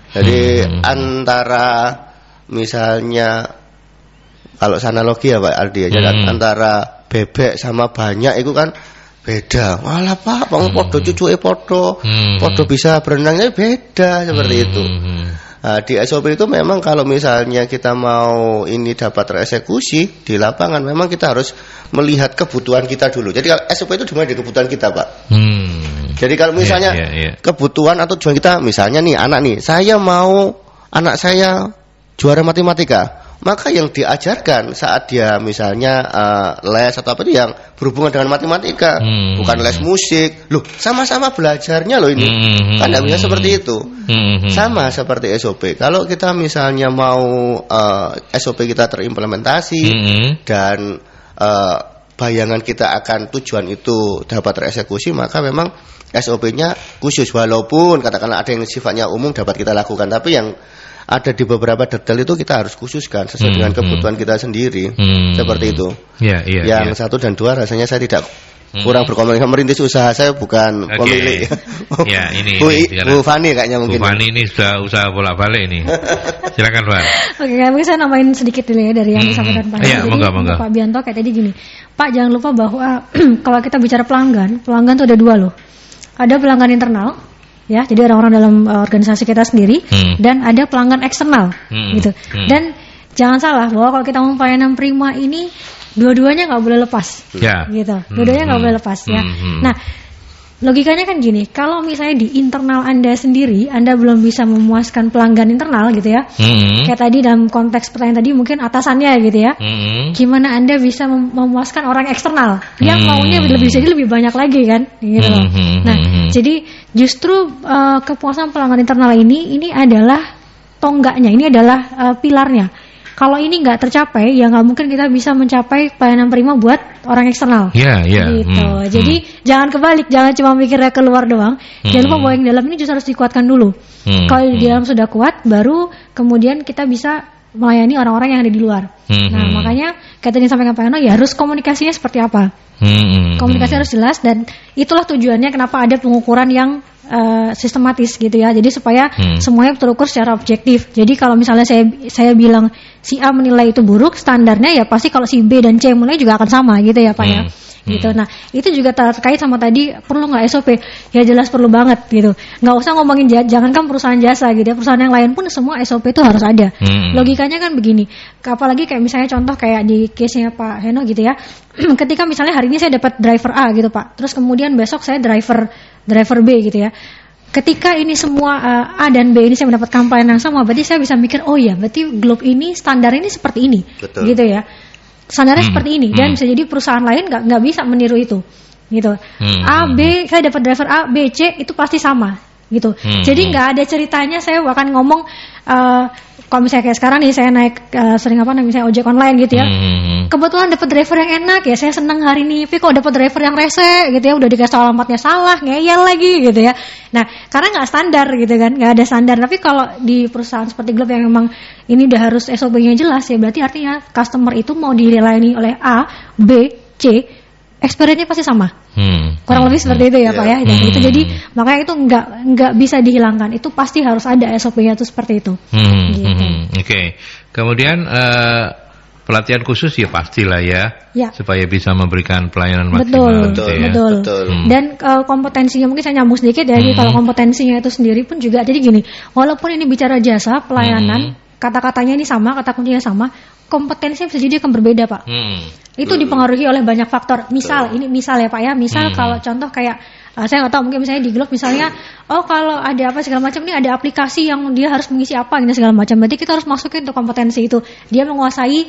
Speaker 3: Jadi antara misalnya kalau analogi ya Pak Aldi ya, antara bebek sama banyak itu kan beda. Walah Pak, podo cucuke podo bisa berenangnya beda seperti itu. Di SOP itu memang kalau misalnya kita mau ini dapat tereksekusi di lapangan, memang kita harus melihat kebutuhan kita dulu. Jadi SOP itu dimulai dari kebutuhan kita Pak. Jadi kalau misalnya kebutuhan atau tujuan kita, misalnya nih anak nih, saya mau anak saya juara matematika. Maka yang diajarkan saat dia misalnya les atau apa itu yang berhubungan dengan matematika, bukan les musik. Loh, sama-sama belajarnya loh ini. Kan tidak bisa seperti itu. Sama seperti SOP. Kalau kita misalnya mau SOP kita terimplementasi dan bayangan kita akan tujuan itu dapat tereksekusi, maka memang SOP-nya khusus. Walaupun katakanlah ada yang sifatnya umum dapat kita lakukan, tapi yang ada di beberapa detail itu kita harus khususkan sesuai dengan kebutuhan kita sendiri. Seperti itu. Yang 1 dan 2 rasanya saya tidak kurang berkomunikasi. Merintis usaha saya bukan pemilik. Bu Fani kayaknya mungkin.
Speaker 1: Bu Fani ini sudah usaha bolak-balik ini. Silakan Pak.
Speaker 2: Oke, mungkin saya nambahin sedikit dulu ya dari yang disampaikan Pak. Jadi Pak Bianto kayak tadi gini. Pak, jangan lupa bahwa kalau kita bicara pelanggan tuh ada 2 loh. Ada pelanggan internal. Ya, jadi orang-orang dalam organisasi kita sendiri dan ada pelanggan eksternal gitu. Dan jangan salah bahwa kalau kita ngomong pelayanan prima ini dua-duanya nggak boleh lepas, gitu. Dua-duanya nggak boleh lepas ya. Nah, logikanya kan gini, kalau misalnya di internal Anda sendiri, Anda belum bisa memuaskan pelanggan internal gitu ya, kayak tadi dalam konteks pertanyaan tadi mungkin atasannya gitu ya, gimana Anda bisa memuaskan orang eksternal yang maunya lebih banyak lagi kan, gitu loh. Nah, jadi justru kepuasan pelanggan internal ini adalah tonggaknya, ini adalah pilarnya. Kalau ini nggak tercapai, ya nggak mungkin kita bisa mencapai pelayanan prima buat orang eksternal. Gitu. Jadi jangan kebalik, jangan cuma mikirnya keluar doang. Jangan lupa bahwa yang dalam ini justru harus dikuatkan dulu. Kalau di dalam sudah kuat, baru kemudian kita bisa melayani orang-orang yang ada di luar. Nah, makanya kayak tadi sampaikan Pak Heno, ya harus komunikasinya seperti apa. Komunikasi harus jelas, dan itulah tujuannya kenapa ada pengukuran yang sistematis gitu ya. Jadi supaya semuanya terukur secara objektif. Jadi kalau misalnya saya bilang si A menilai itu buruk, standarnya ya pasti kalau si B dan C menilai juga akan sama gitu ya Pak ya. Gitu. Nah, itu juga terkait sama tadi perlu nggak SOP? Ya jelas perlu banget gitu. Nggak usah ngomongin jangankan perusahaan jasa gitu ya, perusahaan yang lain pun semua SOP itu harus ada. Logikanya kan begini. Apalagi kayak misalnya contoh kayak di case-nya Pak Heno gitu ya. Ketika misalnya hari ini saya dapat driver A gitu Pak, terus kemudian besok saya driver B gitu ya. Ketika ini semua A dan B ini saya mendapatkan pelayanan yang sama, berarti saya bisa mikir, oh ya, berarti Globe ini standar ini seperti ini. Betul. Gitu ya. Standarnya seperti ini, dan bisa jadi perusahaan lain nggak bisa meniru itu, gitu. A, B, saya dapat driver A, B, C itu pasti sama, gitu. Jadi nggak ada ceritanya saya bahkan ngomong kalau misalnya kayak sekarang nih saya naik sering misalnya ojek online gitu ya. Kebetulan dapat driver yang enak ya, saya senang hari ini. Tapi kok dapat driver yang rese gitu ya, udah dikasih alamatnya salah, ngeyel lagi gitu ya. Nah, karena nggak standar gitu kan, nggak ada standar. Tapi kalau di perusahaan seperti Globe yang memang ini udah harus SOP-nya jelas ya, berarti artinya customer itu mau dilayani oleh A, B, C, experience-nya pasti sama. Kurang lebih seperti itu ya Pak ya. Dan itu jadi makanya itu nggak bisa dihilangkan. Itu pasti harus ada SOP-nya itu seperti itu. Gitu.
Speaker 1: Oke. Kemudian pelatihan khusus ya pastilah ya. Supaya bisa memberikan pelayanan maksimal.
Speaker 2: Betul. Dan kompetensinya mungkin saya nyambung sedikit ya. Jadi kalau kompetensinya itu sendiri pun juga jadi gini. Walaupun ini bicara jasa pelayanan, kata-katanya ini sama, kata kuncinya sama, kompetensinya bisa jadi akan berbeda Pak. Itu dipengaruhi oleh banyak faktor. Misal ya Pak ya. Misal kalau contoh kayak saya nggak tahu, mungkin misalnya di Globe misalnya, oh kalau ada apa segala macam, ini ada aplikasi yang dia harus mengisi apa gitu segala macam. Berarti kita harus masukin untuk kompetensi itu. Dia menguasai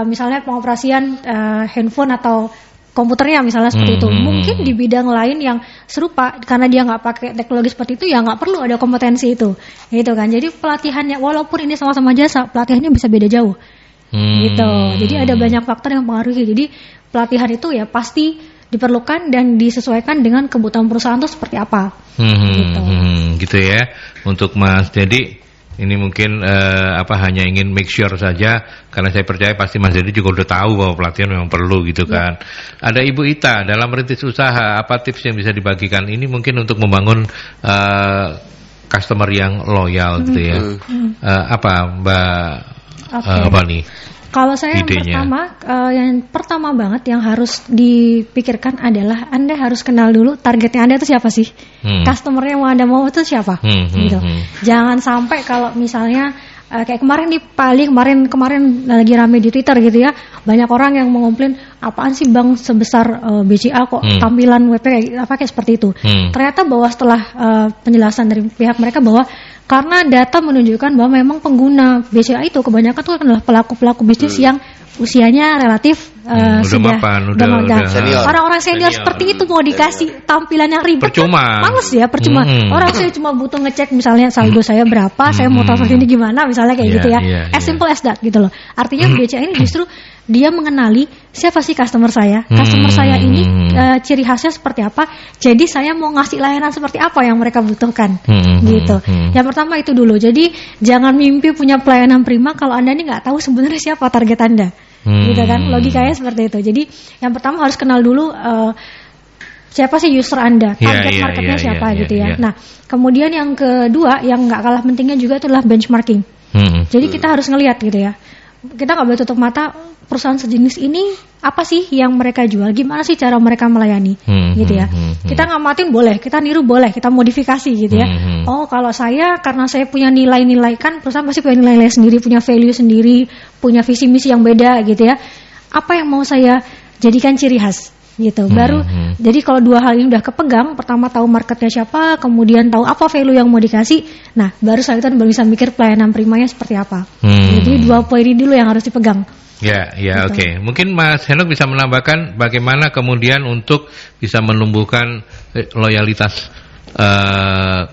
Speaker 2: misalnya pengoperasian handphone atau komputernya misalnya seperti itu. Mungkin di bidang lain yang serupa, karena dia nggak pakai teknologi seperti itu, ya nggak perlu ada kompetensi itu, gitu kan. Jadi pelatihannya walaupun ini sama-sama jasa, pelatihannya bisa beda jauh. Gitu. Jadi ada banyak faktor yang mempengaruhi. Jadi pelatihan itu ya pasti diperlukan dan disesuaikan dengan kebutuhan perusahaan itu seperti apa.
Speaker 1: Gitu ya. Untuk Mas Dedi ini mungkin hanya ingin make sure saja, karena saya percaya pasti Mas Dedi juga udah tahu bahwa pelatihan memang perlu gitu kan. Ada Ibu Ita, dalam merintis usaha apa tips yang bisa dibagikan ini mungkin untuk membangun customer yang loyal gitu ya. Apa Mbak apa nih?
Speaker 2: Kalau saya yang pertama banget yang harus dipikirkan adalah Anda harus kenal dulu targetnya Anda itu siapa sih, customer yang Anda mau itu siapa, gitu. Jangan sampai kalau misalnya kayak kemarin lagi rame di Twitter gitu ya, banyak orang yang mengomplain apaan sih bank sebesar BCA kok tampilan WP kayak seperti itu. Ternyata bahwa setelah penjelasan dari pihak mereka bahwa karena data menunjukkan bahwa memang pengguna BCA itu kebanyakan itu adalah pelaku-pelaku bisnis yang usianya relatif sudah senior. Orang-orang senior seperti itu mau dikasih tampilan yang ribet
Speaker 1: percuma.
Speaker 2: Males ya, percuma. Orang saya cuma butuh ngecek misalnya saldo saya berapa, saya mau transfer ini gimana misalnya kayak gitu ya. As simple as that gitu loh. Artinya BCA ini justru dia mengenali siapa sih customer saya. Customer saya ini ciri khasnya seperti apa. Jadi saya mau ngasih layanan seperti apa yang mereka butuhkan. Gitu. Yang pertama itu dulu. Jadi jangan mimpi punya pelayanan prima kalau Anda ini nggak tahu sebenarnya siapa target Anda. Gitu kan. Logikanya seperti itu. Jadi yang pertama harus kenal dulu siapa sih user Anda, target marketnya siapa gitu ya. Nah, kemudian yang kedua yang nggak kalah pentingnya juga itu adalah benchmarking. Jadi kita harus ngelihat gitu ya. Kita nggak boleh tutup mata, perusahaan sejenis ini apa sih yang mereka jual, gimana sih cara mereka melayani, gitu ya. Kita ngamatin boleh, kita niru boleh, kita modifikasi gitu ya. Oh kalau karena saya punya nilai-nilai, kan perusahaan pasti punya nilai-nilai sendiri, punya value sendiri, punya visi misi yang beda gitu ya. apa yang mau saya jadikan ciri khas gitu. Baru jadi kalau dua hal ini udah kepegang, pertama tahu marketnya siapa, kemudian tahu apa value yang mau dikasih, nah baru setelah itu baru bisa mikir pelayanan primanya seperti apa. Jadi dua poin ini dulu yang harus dipegang.
Speaker 1: Ya, gitu. Oke. Mungkin Mas Henok bisa menambahkan bagaimana kemudian untuk bisa menumbuhkan loyalitas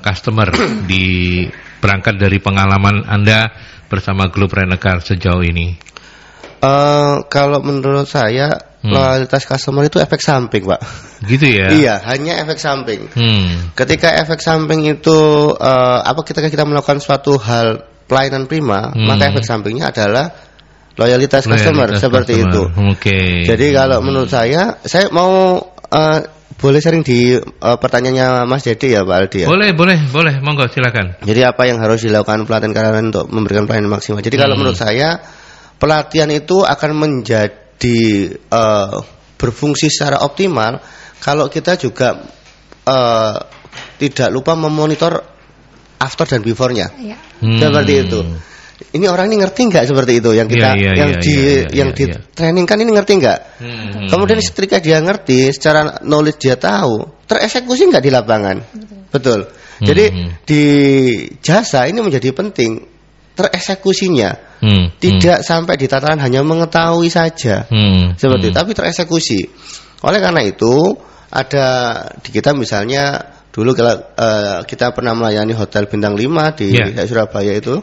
Speaker 1: customer di berangkat dari pengalaman Anda bersama Globe Rent a Car sejauh ini.
Speaker 3: Kalau menurut saya loyalitas customer itu efek samping, Pak.
Speaker 1: Gitu ya?
Speaker 3: Iya, hanya efek samping. Ketika efek samping itu ketika kita melakukan suatu hal pelayanan prima, maka efek sampingnya adalah loyalitas customer seperti itu.
Speaker 1: Oke.
Speaker 3: Jadi kalau menurut saya mau boleh sharing di pertanyaannya Mas Dedi ya, Pak Aldi ya?
Speaker 1: Boleh, monggo silakan.
Speaker 3: Jadi apa yang harus dilakukan pelatihan karyawan untuk memberikan pelayanan maksimal? Jadi kalau menurut saya pelatihan itu akan menjadi berfungsi secara optimal kalau kita juga tidak lupa memonitor after dan before-nya. Seperti itu. Ini orang ini ngerti nggak seperti itu yang kita di training kan ini ngerti nggak? Kemudian ketika dia ngerti, secara knowledge dia tahu, tereksekusi nggak di lapangan? Betul. Jadi di jasa ini menjadi penting tereksekusinya, tidak sampai di tataran hanya mengetahui saja, seperti itu, tapi tereksekusi. Oleh karena itu ada di kita misalnya dulu kita pernah melayani hotel bintang 5 di Surabaya itu.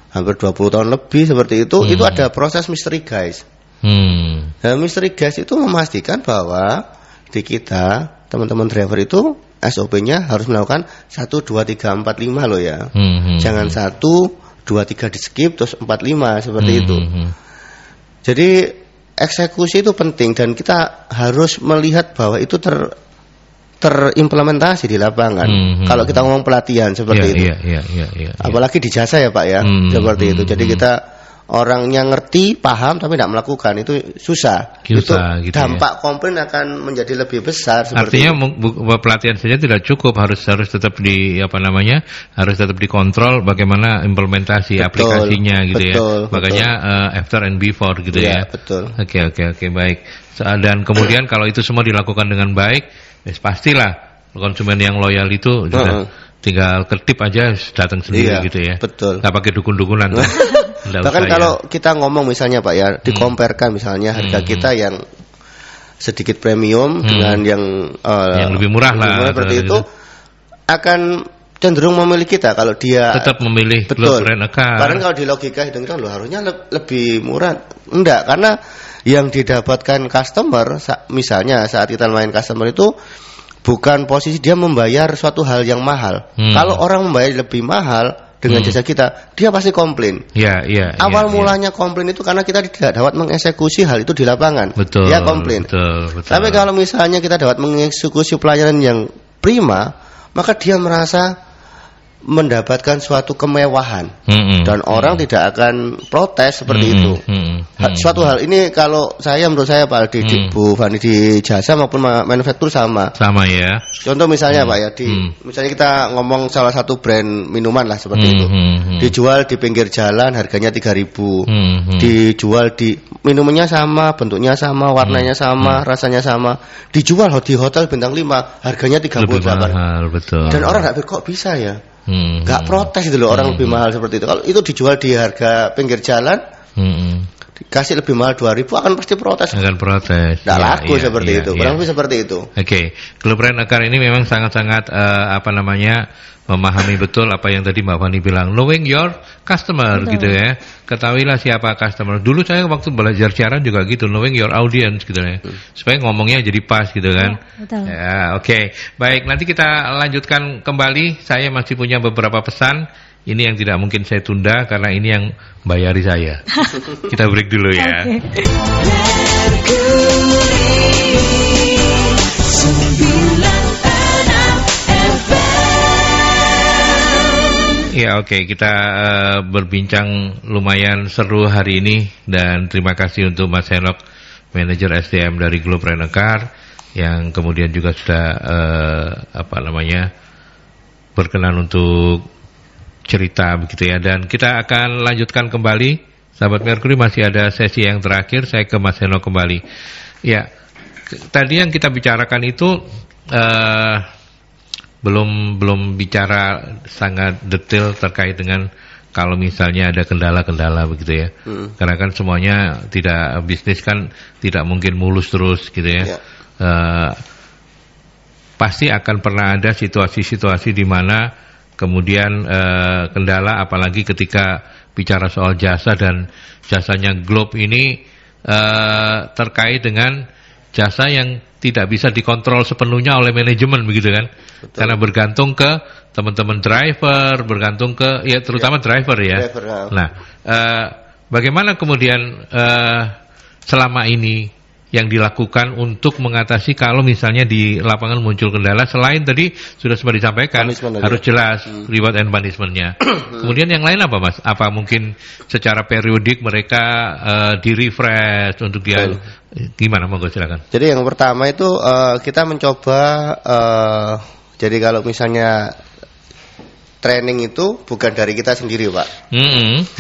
Speaker 3: Hampir 20 tahun lebih seperti itu ada proses mystery guys. Nah, mystery guys itu memastikan bahwa di kita teman-teman driver itu SOP-nya harus melakukan 1, 2, 3, 4, 5 loh ya. Jangan 1, 2, 3 di skip terus 4, 5 seperti itu. Jadi eksekusi itu penting dan kita harus melihat bahwa itu terimplementasi di lapangan. Kalau kita ngomong pelatihan seperti itu. Apalagi di jasa ya Pak ya, seperti itu. Jadi kita orangnya ngerti, paham tapi tidak melakukan itu susah. Itu gitu dampak komplain akan menjadi lebih besar.
Speaker 1: Artinya pelatihan saja tidak cukup, harus tetap harus tetap dikontrol bagaimana implementasi aplikasinya gitu ya. Makanya after and before gitu ya.
Speaker 3: Betul.
Speaker 1: Oke, baik. Dan kemudian kalau itu semua dilakukan dengan baik, pastilah konsumen yang loyal itu juga tinggal ketip aja datang sendiri gitu ya.
Speaker 3: Betul.
Speaker 1: Nggak pakai dukun-dukunan.
Speaker 3: Bahkan kalau kita ngomong misalnya Pak ya, dikomparekan misalnya harga kita yang sedikit premium dengan yang
Speaker 1: lebih murah lah
Speaker 3: seperti itu akan cenderung memilih kita kalau dia
Speaker 1: tetap memilih Globe Rent a Car.
Speaker 3: Karena kalau di logika hitung-hitung harusnya lebih murah. Enggak, karena yang didapatkan customer misalnya saat kita main customer itu bukan posisi dia membayar suatu hal yang mahal. Kalau orang membayar lebih mahal dengan jasa kita, dia pasti komplain. Awal mulanya komplain itu karena kita tidak dapat mengeksekusi hal itu di lapangan.
Speaker 1: Betul.
Speaker 3: Dia komplain.
Speaker 1: Betul.
Speaker 3: Tapi kalau misalnya kita dapat mengeksekusi pelayanan yang prima, maka dia merasa mendapatkan suatu kemewahan dan orang tidak akan protes seperti itu. Suatu hal ini kalau menurut saya Pak Aldi, Bu Fani di jasa maupun manufaktur sama ya. Contoh misalnya Pak ya, misalnya kita ngomong salah satu brand minuman lah seperti itu, dijual di pinggir jalan harganya 3.000, dijual di minumannya sama, bentuknya sama, warnanya sama, rasanya sama, dijual di hotel bintang 5 harganya 38.
Speaker 1: Betul.
Speaker 3: Dan orang nggak kok bisa ya. Gak protes itu loh orang lebih mahal seperti itu. Kalau itu dijual di harga pinggir jalan, dikasih lebih mahal 2.000 akan pasti protes. Nggak laku seperti itu. Kurang lebih seperti itu.
Speaker 1: Oke, Globe Rent a Car ini memang sangat-sangat memahami betul apa yang tadi Mbak Fani bilang, knowing your customer. Betul. Gitu ya. Ketahuilah siapa customer. Dulu saya waktu belajar siaran juga gitu, knowing your audience gitu ya. Supaya ngomongnya jadi pas gitu kan. Oke. Baik, nanti kita lanjutkan kembali. Saya masih punya beberapa pesan. Ini yang tidak mungkin saya tunda karena ini yang bayari saya. Kita break dulu ya. Ya oke, kita berbincang lumayan seru hari ini dan terima kasih untuk Mas Henok, manajer SDM dari Globe Rent a Car yang kemudian juga sudah berkenan untuk cerita begitu ya, dan kita akan lanjutkan kembali Sahabat Mercury, masih ada sesi yang terakhir, saya ke Mas Heno kembali. Ya, tadi yang kita bicarakan itu belum bicara sangat detail terkait dengan kalau misalnya ada kendala-kendala begitu ya. Karena kan semuanya bisnis kan tidak mungkin mulus terus gitu ya. Pasti akan pernah ada situasi-situasi di mana kemudian kendala, apalagi ketika bicara soal jasa, dan jasanya Globe ini terkait dengan jasa yang tidak bisa dikontrol sepenuhnya oleh manajemen begitu kan. Betul. Karena bergantung ke teman-teman driver, bergantung ke terutama driver ya. Nah, bagaimana kemudian selama ini yang dilakukan untuk mengatasi kalau misalnya di lapangan muncul kendala, selain tadi sudah sempat disampaikan harus jelas reward and punishment-nya. Kemudian yang lain apa Mas? Apa mungkin secara periodik mereka di-refresh untuk dia gimana? Monggo silakan.
Speaker 3: Jadi yang pertama itu kita mencoba jadi kalau misalnya training itu bukan dari kita sendiri Pak.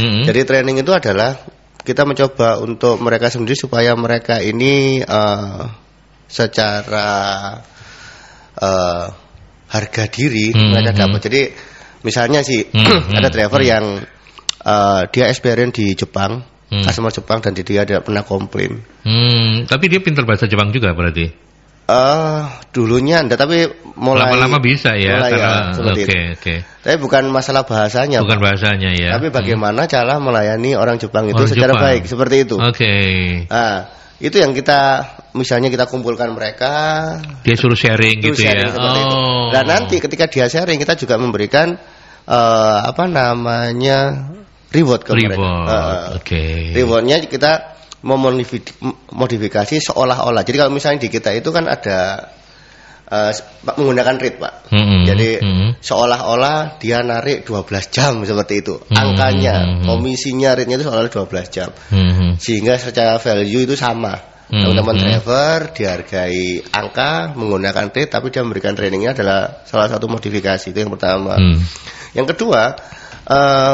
Speaker 3: Jadi training itu adalah kita mencoba untuk mereka sendiri supaya mereka ini secara harga diri mereka dapat. Jadi misalnya sih ada driver yang dia experience di Jepang, customer Jepang, dan dia tidak pernah komplain.
Speaker 1: Tapi dia pintar bahasa Jepang juga berarti?
Speaker 3: Dulunya enggak, tapi mulai
Speaker 1: lama-lama bisa ya.
Speaker 3: Oke. Tapi bukan masalah bahasanya.
Speaker 1: Bukan bahasanya ya.
Speaker 3: Tapi bagaimana cara melayani orang Jepang itu secara baik, seperti itu.
Speaker 1: Oke.
Speaker 3: Nah, itu yang kita misalnya kita kumpulkan mereka.
Speaker 1: Dia suruh sharing gitu ya.
Speaker 3: Seperti itu. Dan nanti ketika dia sharing, kita juga memberikan reward ke mereka. Rewardnya kita memodifikasi seolah-olah. Jadi kalau misalnya di kita itu kan ada menggunakan rate Pak. Jadi seolah-olah dia narik 12 jam seperti itu. Angkanya, komisinya, rate-nya itu seolah-olah 12 jam. Sehingga secara value itu sama. Teman-teman driver dihargai angka menggunakan rate, tapi dia memberikan trainingnya adalah salah satu modifikasi. Itu yang pertama. Yang kedua,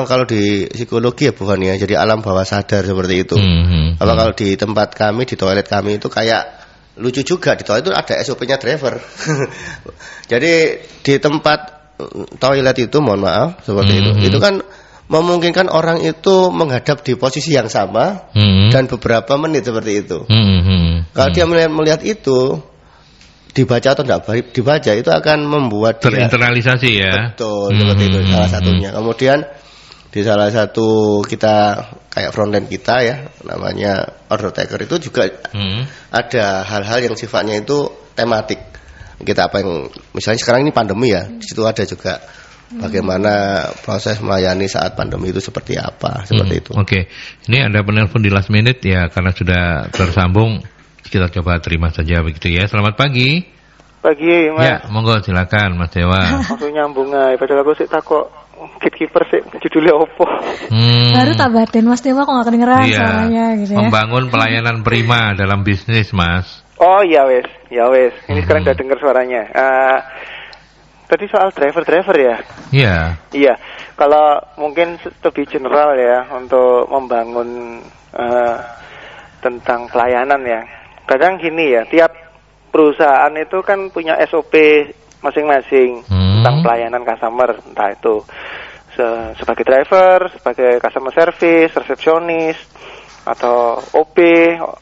Speaker 3: kalau di psikologi ya bukan ya, jadi alam bawah sadar seperti itu. Kalau di tempat kami, di toilet kami itu kayak lucu juga, di toilet itu ada SOP-nya driver. Jadi di tempat toilet itu, mohon maaf seperti itu kan memungkinkan orang itu menghadap di posisi yang sama dan beberapa menit seperti itu. Kalau dia melihat itu, dibaca atau tidak dibaca, itu akan membuat
Speaker 1: terinternalisasi ya.
Speaker 3: Betul, seperti itu salah satunya. Kemudian di salah satu kita kayak frontline kita ya, namanya order taker, itu juga ada hal-hal yang sifatnya itu tematik. Kita apa yang misalnya sekarang ini pandemi ya, di situ ada juga bagaimana proses melayani saat pandemi itu seperti apa, seperti itu.
Speaker 1: Oke. Ini ada penelpon di last minute ya, karena sudah tersambung. Kita coba terima saja begitu ya. Selamat pagi.
Speaker 5: Pagi, Mas.
Speaker 1: Ya, monggo silakan Mas Dewa.
Speaker 5: Langsung nyambung ae, padahal aku sik takok gatekeeper sik judulnya opo.
Speaker 2: Baru tak batin Mas Dewa kok enggak kedengeran suaranya gitu ya.
Speaker 1: Membangun pelayanan prima dalam bisnis, Mas.
Speaker 5: Oh, iya wes. Ini sekarang udah dengar suaranya. Tadi soal driver ya? Iya. Kalau mungkin lebih general ya untuk membangun tentang pelayanan ya. Kadang gini ya, tiap perusahaan itu kan punya SOP masing-masing tentang pelayanan customer, entah itu sebagai driver, sebagai customer service, resepsionis, atau OP,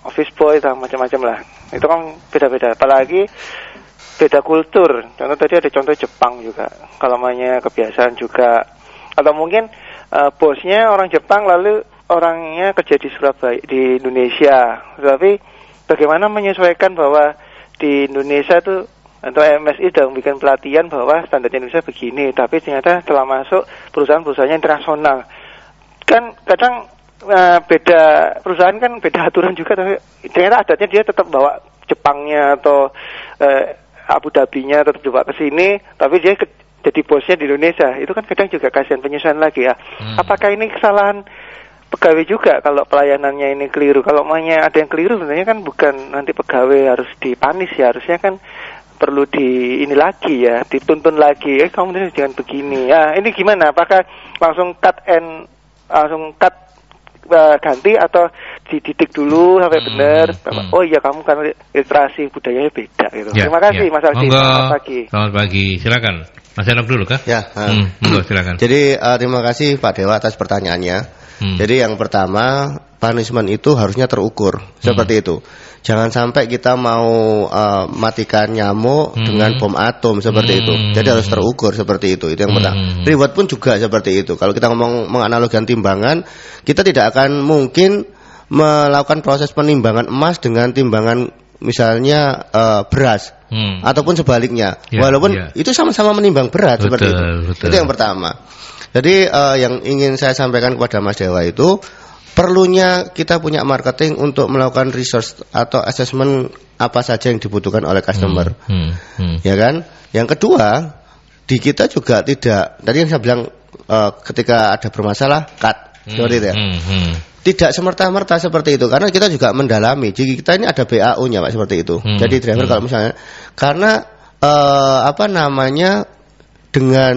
Speaker 5: office boy, dan macam-macam lah. Itu kan beda-beda, apalagi beda kultur. Contoh tadi ada contoh Jepang juga, kalau namanya kebiasaan juga, atau mungkin bosnya orang Jepang lalu orangnya kerja di Surabaya, di Indonesia, tapi bagaimana menyesuaikan bahwa di Indonesia tuh atau MSI sudah memberikan pelatihan bahwa standar Indonesia begini, tapi ternyata setelah masuk perusahaan-perusahaannya internasional. Kan kadang beda perusahaan kan beda aturan juga, tapi ternyata adatnya dia tetap bawa Jepangnya atau Abu Dhabinya tetap coba ke sini, tapi dia jadi bosnya di Indonesia. Itu kan kadang juga kasihan, penyesuaian lagi ya. Apakah ini kesalahan pegawai juga kalau pelayanannya ini keliru? Kalau ada yang keliru sebenarnya kan bukan nanti pegawai harus dipanis ya, harusnya kan perlu dituntun lagi. Kamu ini jangan begini. Ya, ini gimana? Apakah langsung cut ganti atau dididik dulu sampai benar. Oh iya, kamu kan literasi budayanya beda gitu. Ya, terima kasih Mas Aldi.
Speaker 1: Selamat pagi. Selamat pagi. Silakan. Mas Enok dulu kah?
Speaker 3: Ya.
Speaker 1: Silakan.
Speaker 3: Jadi terima kasih Pak Dewa atas pertanyaannya. Jadi yang pertama, punishment itu harusnya terukur seperti itu. Jangan sampai kita mau matikan nyamuk dengan bom atom seperti itu. Jadi harus terukur seperti itu. Itu yang pertama. Reward pun juga seperti itu. Kalau kita ngomong menganalogikan timbangan, kita tidak akan mungkin melakukan proses penimbangan emas dengan timbangan misalnya beras ataupun sebaliknya. Walaupun itu sama-sama menimbang berat seperti itu. Itu yang pertama. Jadi yang ingin saya sampaikan kepada Mas Dewa itu, perlunya kita punya marketing untuk melakukan research atau assessment apa saja yang dibutuhkan oleh customer. Ya kan? Yang kedua, di kita juga tidak, tadi yang saya bilang ketika ada bermasalah cut, seperti itu ya. Tidak semerta-merta seperti itu, karena kita juga mendalami. Jadi kita ini ada BAU-nya Pak seperti itu. Jadi driver kalau misalnya, karena dengan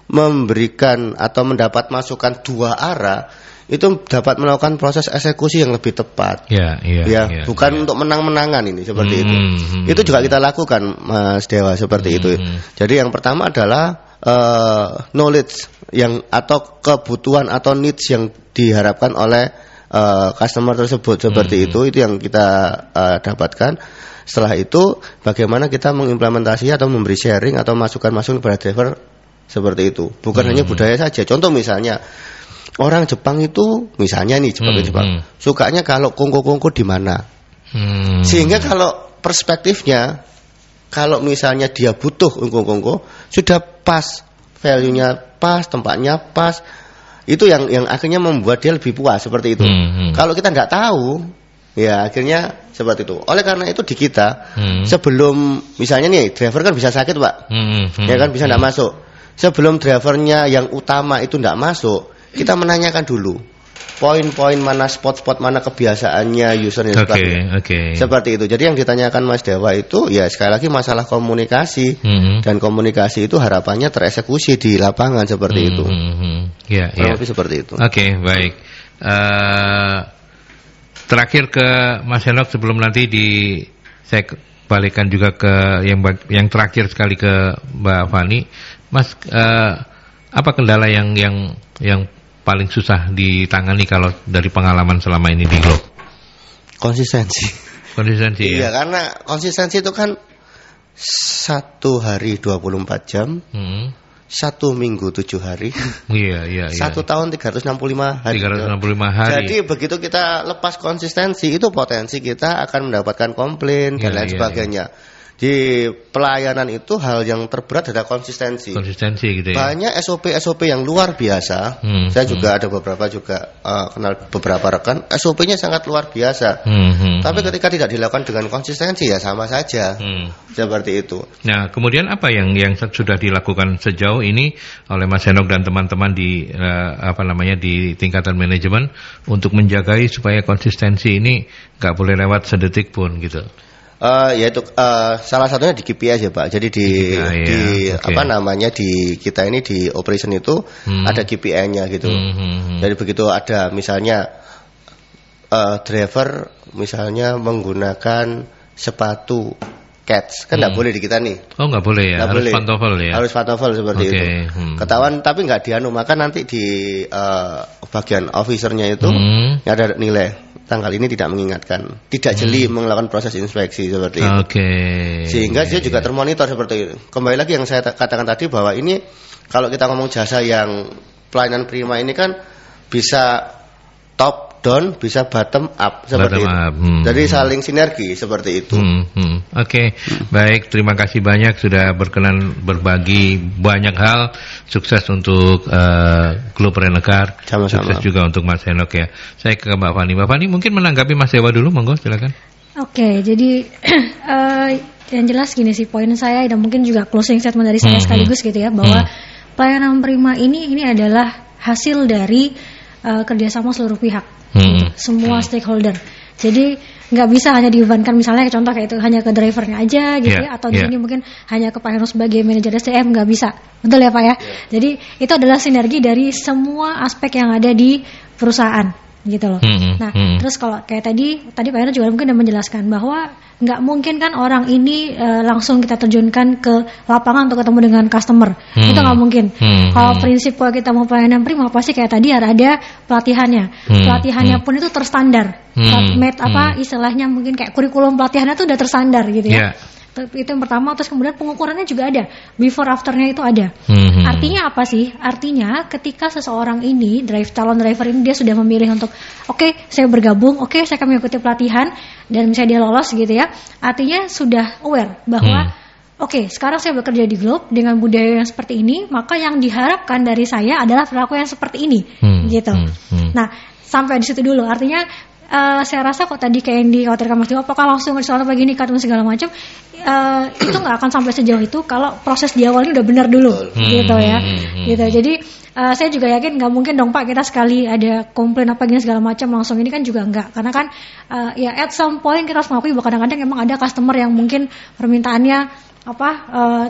Speaker 3: memberikan atau mendapat masukan dua arah, itu dapat melakukan proses eksekusi yang lebih tepat. Bukan untuk menang-menangan ini seperti itu. Itu juga kita lakukan Mas Dewa seperti itu. Jadi yang pertama adalah knowledge yang atau kebutuhan atau needs yang diharapkan oleh customer tersebut seperti itu yang kita dapatkan. Setelah itu bagaimana kita mengimplementasi atau memberi sharing atau masukan-masukan kepada driver seperti itu. Bukan hanya budaya saja. Contoh misalnya orang Jepang itu misalnya nih Jepang sukanya kalau kongko-kongko di mana. Sehingga kalau perspektifnya, kalau misalnya dia butuh kongko-kongko sudah pas, value-nya pas, tempatnya pas, itu yang akhirnya membuat dia lebih puas seperti itu. Kalau kita nggak tahu, ya akhirnya seperti itu. Oleh karena itu di kita sebelum misalnya nih driver kan bisa sakit Pak, ya kan bisa nggak masuk. Sebelum drivernya yang utama itu tidak masuk, kita menanyakan dulu poin-poin mana, spot-spot mana kebiasaannya user dan sebagainya. Seperti itu. Jadi yang ditanyakan Mas Dewa itu ya sekali lagi masalah komunikasi, dan komunikasi itu harapannya tereksekusi di lapangan seperti itu. Seperti itu.
Speaker 1: Baik. Terakhir ke Mas Enok sebelum nanti saya balikan juga ke yang terakhir sekali ke Mbak Fani. Mas, apa kendala yang paling susah ditangani kalau dari pengalaman selama ini di Globe?
Speaker 3: Konsistensi.
Speaker 1: Iya,
Speaker 3: karena konsistensi itu kan 1 hari 24 jam, 1 minggu 7 hari, 1 tahun 365 hari. Jadi begitu kita lepas konsistensi, itu potensi kita akan mendapatkan komplain dan lain sebagainya. Di pelayanan itu hal yang terberat adalah konsistensi gitu ya. Banyak SOP yang luar biasa. Saya juga ada beberapa kenal beberapa rekan, SOP-nya sangat luar biasa. Tapi ketika tidak dilakukan dengan konsistensi ya sama saja. Seperti itu.
Speaker 1: Nah, kemudian apa yang sudah dilakukan sejauh ini oleh Mas Enok dan teman-teman di di tingkatan manajemen untuk menjagai supaya konsistensi ini nggak boleh lewat sedetik pun gitu?
Speaker 3: Yaitu salah satunya di KPI ya Pak. Jadi di kita ini di operation itu ada KPI-nya gitu. Jadi begitu ada misalnya driver misalnya menggunakan sepatu Cats, kan nggak boleh di kita nih.
Speaker 1: Oh nggak boleh ya, harus pantofel ya.
Speaker 3: Harus pantofel seperti itu. Ketahuan tapi nggak dianu, maka nanti di bagian officernya itu ada nilai. Tanggal ini tidak mengingatkan, tidak jeli melakukan proses inspeksi seperti itu. Sehingga dia juga termonitor seperti itu. Kembali lagi yang saya katakan tadi bahwa ini kalau kita ngomong jasa yang pelayanan prima ini kan bisa top down, bisa bottom up seperti itu. Jadi saling sinergi seperti itu.
Speaker 1: Baik, terima kasih banyak sudah berkenan berbagi banyak hal. Sukses untuk Globe Rent-A-Car. Sukses juga untuk Mas Enok ya. Saya ke Mbak Fani. Mbak Fani mungkin menanggapi Mas Dewa dulu, monggo silakan.
Speaker 2: Jadi yang jelas gini sih poin saya dan mungkin juga closing statement dari saya sekaligus gitu ya, bahwa pelayanan prima ini adalah hasil dari kerjasama seluruh pihak, semua stakeholder. Jadi nggak bisa hanya dibebankan misalnya contoh kayak itu hanya ke drivernya aja gitu ya, atau di sini mungkin hanya ke Pak Heru sebagai manajer SDM, nggak bisa, betul ya Pak ya. Jadi itu adalah sinergi dari semua aspek yang ada di perusahaan. gitu loh. Nah, terus kalau kayak tadi Pak Hendra juga mungkin udah menjelaskan bahwa nggak mungkin kan orang ini langsung kita terjunkan ke lapangan untuk ketemu dengan customer. Itu nggak mungkin. Kalau prinsip kalau kita mau pelayanan prima pasti kayak tadi ada pelatihannya. Pelatihannya pun itu terstandar. Istilahnya mungkin kayak kurikulum pelatihannya itu udah terstandar gitu ya. Itu yang pertama, terus kemudian pengukurannya juga ada, before afternya itu ada. Artinya apa sih? Artinya ketika seseorang ini calon driver ini dia sudah memilih untuk oke, saya bergabung, saya akan mengikuti pelatihan dan misalnya dia lolos gitu ya, artinya sudah aware bahwa sekarang saya bekerja di Globe dengan budaya yang seperti ini, maka yang diharapkan dari saya adalah perilaku yang seperti ini gitu. Nah, sampai di situ dulu. Artinya saya rasa kok tadi kayak yang dikhawatirkan Mas Dio, apakah langsung soal begini kartu segala macam, itu nggak akan sampai sejauh itu kalau proses di awal ini udah benar dulu, gitu ya, gitu. Jadi saya juga yakin nggak mungkin dong Pak kita sekali ada komplain apa gini segala macam langsung ini kan juga nggak, karena kan at some point kita harus mengakui bahwa kadang-kadang memang ada customer yang mungkin permintaannya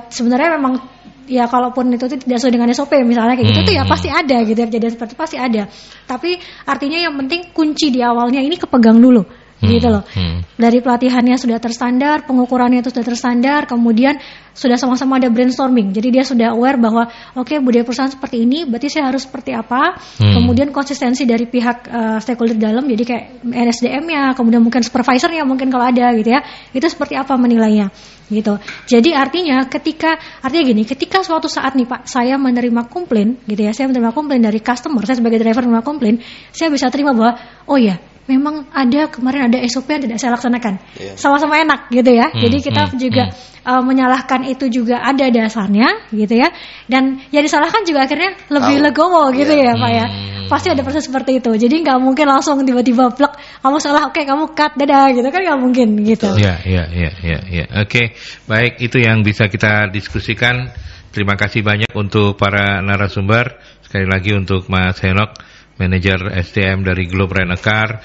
Speaker 2: sebenarnya memang ya kalaupun itu tidak sesuai dengan SOP misalnya kayak gitu tuh ya pasti ada gitu ya, kejadian seperti itu pasti ada. Tapi artinya yang penting kunci di awalnya ini kepegang dulu gitu loh. Dari pelatihannya sudah terstandar, pengukurannya itu sudah terstandar, kemudian sudah sama-sama ada brainstorming. Jadi dia sudah aware bahwa budaya perusahaan seperti ini, berarti saya harus seperti apa. Kemudian konsistensi dari pihak stakeholder dalam, jadi kayak NSDM-nya, kemudian mungkin supervisor-nya mungkin kalau ada gitu ya. Itu seperti apa menilainya gitu. Jadi artinya ketika suatu saat nih Pak, saya menerima komplain gitu ya, saya menerima komplain dari customer, saya sebagai driver menerima komplain, saya bisa terima bahwa memang kemarin ada SOP yang tidak saya laksanakan. Sama-sama enak gitu ya. Jadi kita juga menyalahkan itu juga ada dasarnya gitu ya. Dan yang disalahkan juga akhirnya lebih legowo gitu ya Pak ya. Pasti ada proses seperti itu. Jadi nggak mungkin langsung tiba-tiba plek kamu salah, kamu cut, dadah gitu kan, nggak mungkin gitu.
Speaker 1: Oke, baik, itu yang bisa kita diskusikan. Terima kasih banyak untuk para narasumber. Sekali lagi untuk Mas Henok, manajer SDM dari Globe Rent a Car.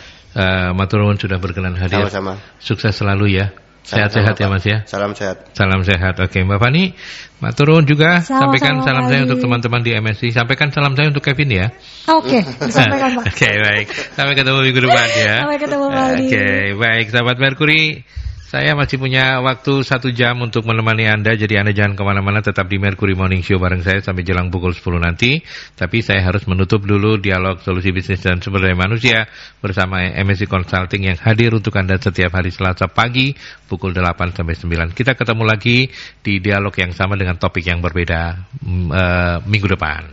Speaker 1: Matur nuwun sudah berkenan hadir.
Speaker 3: Sama-sama.
Speaker 1: Sukses selalu ya. Sehat-sehat ya Mas ya.
Speaker 3: Salam sehat.
Speaker 1: Salam sehat. Oke, Mbak Fani, matur nuwun juga. Sampaikan salam saya untuk teman-teman di MSC. Sampaikan salam saya untuk Kevin ya.
Speaker 2: Oke, disampaikan Pak.
Speaker 1: Oke, baik. Sampai ketemu minggu depan ya.
Speaker 2: Sampai ketemu lagi.
Speaker 1: Oke, baik sahabat Mercury. Saya masih punya waktu 1 jam untuk menemani Anda, jadi Anda jangan kemana-mana, tetap di Mercury Morning Show bareng saya sampai jelang pukul 10 nanti. Tapi saya harus menutup dulu dialog solusi bisnis dan sumber daya manusia bersama MSC Consulting yang hadir untuk Anda setiap hari Selasa pagi pukul 8 sampai 9. Kita ketemu lagi di dialog yang sama dengan topik yang berbeda minggu depan.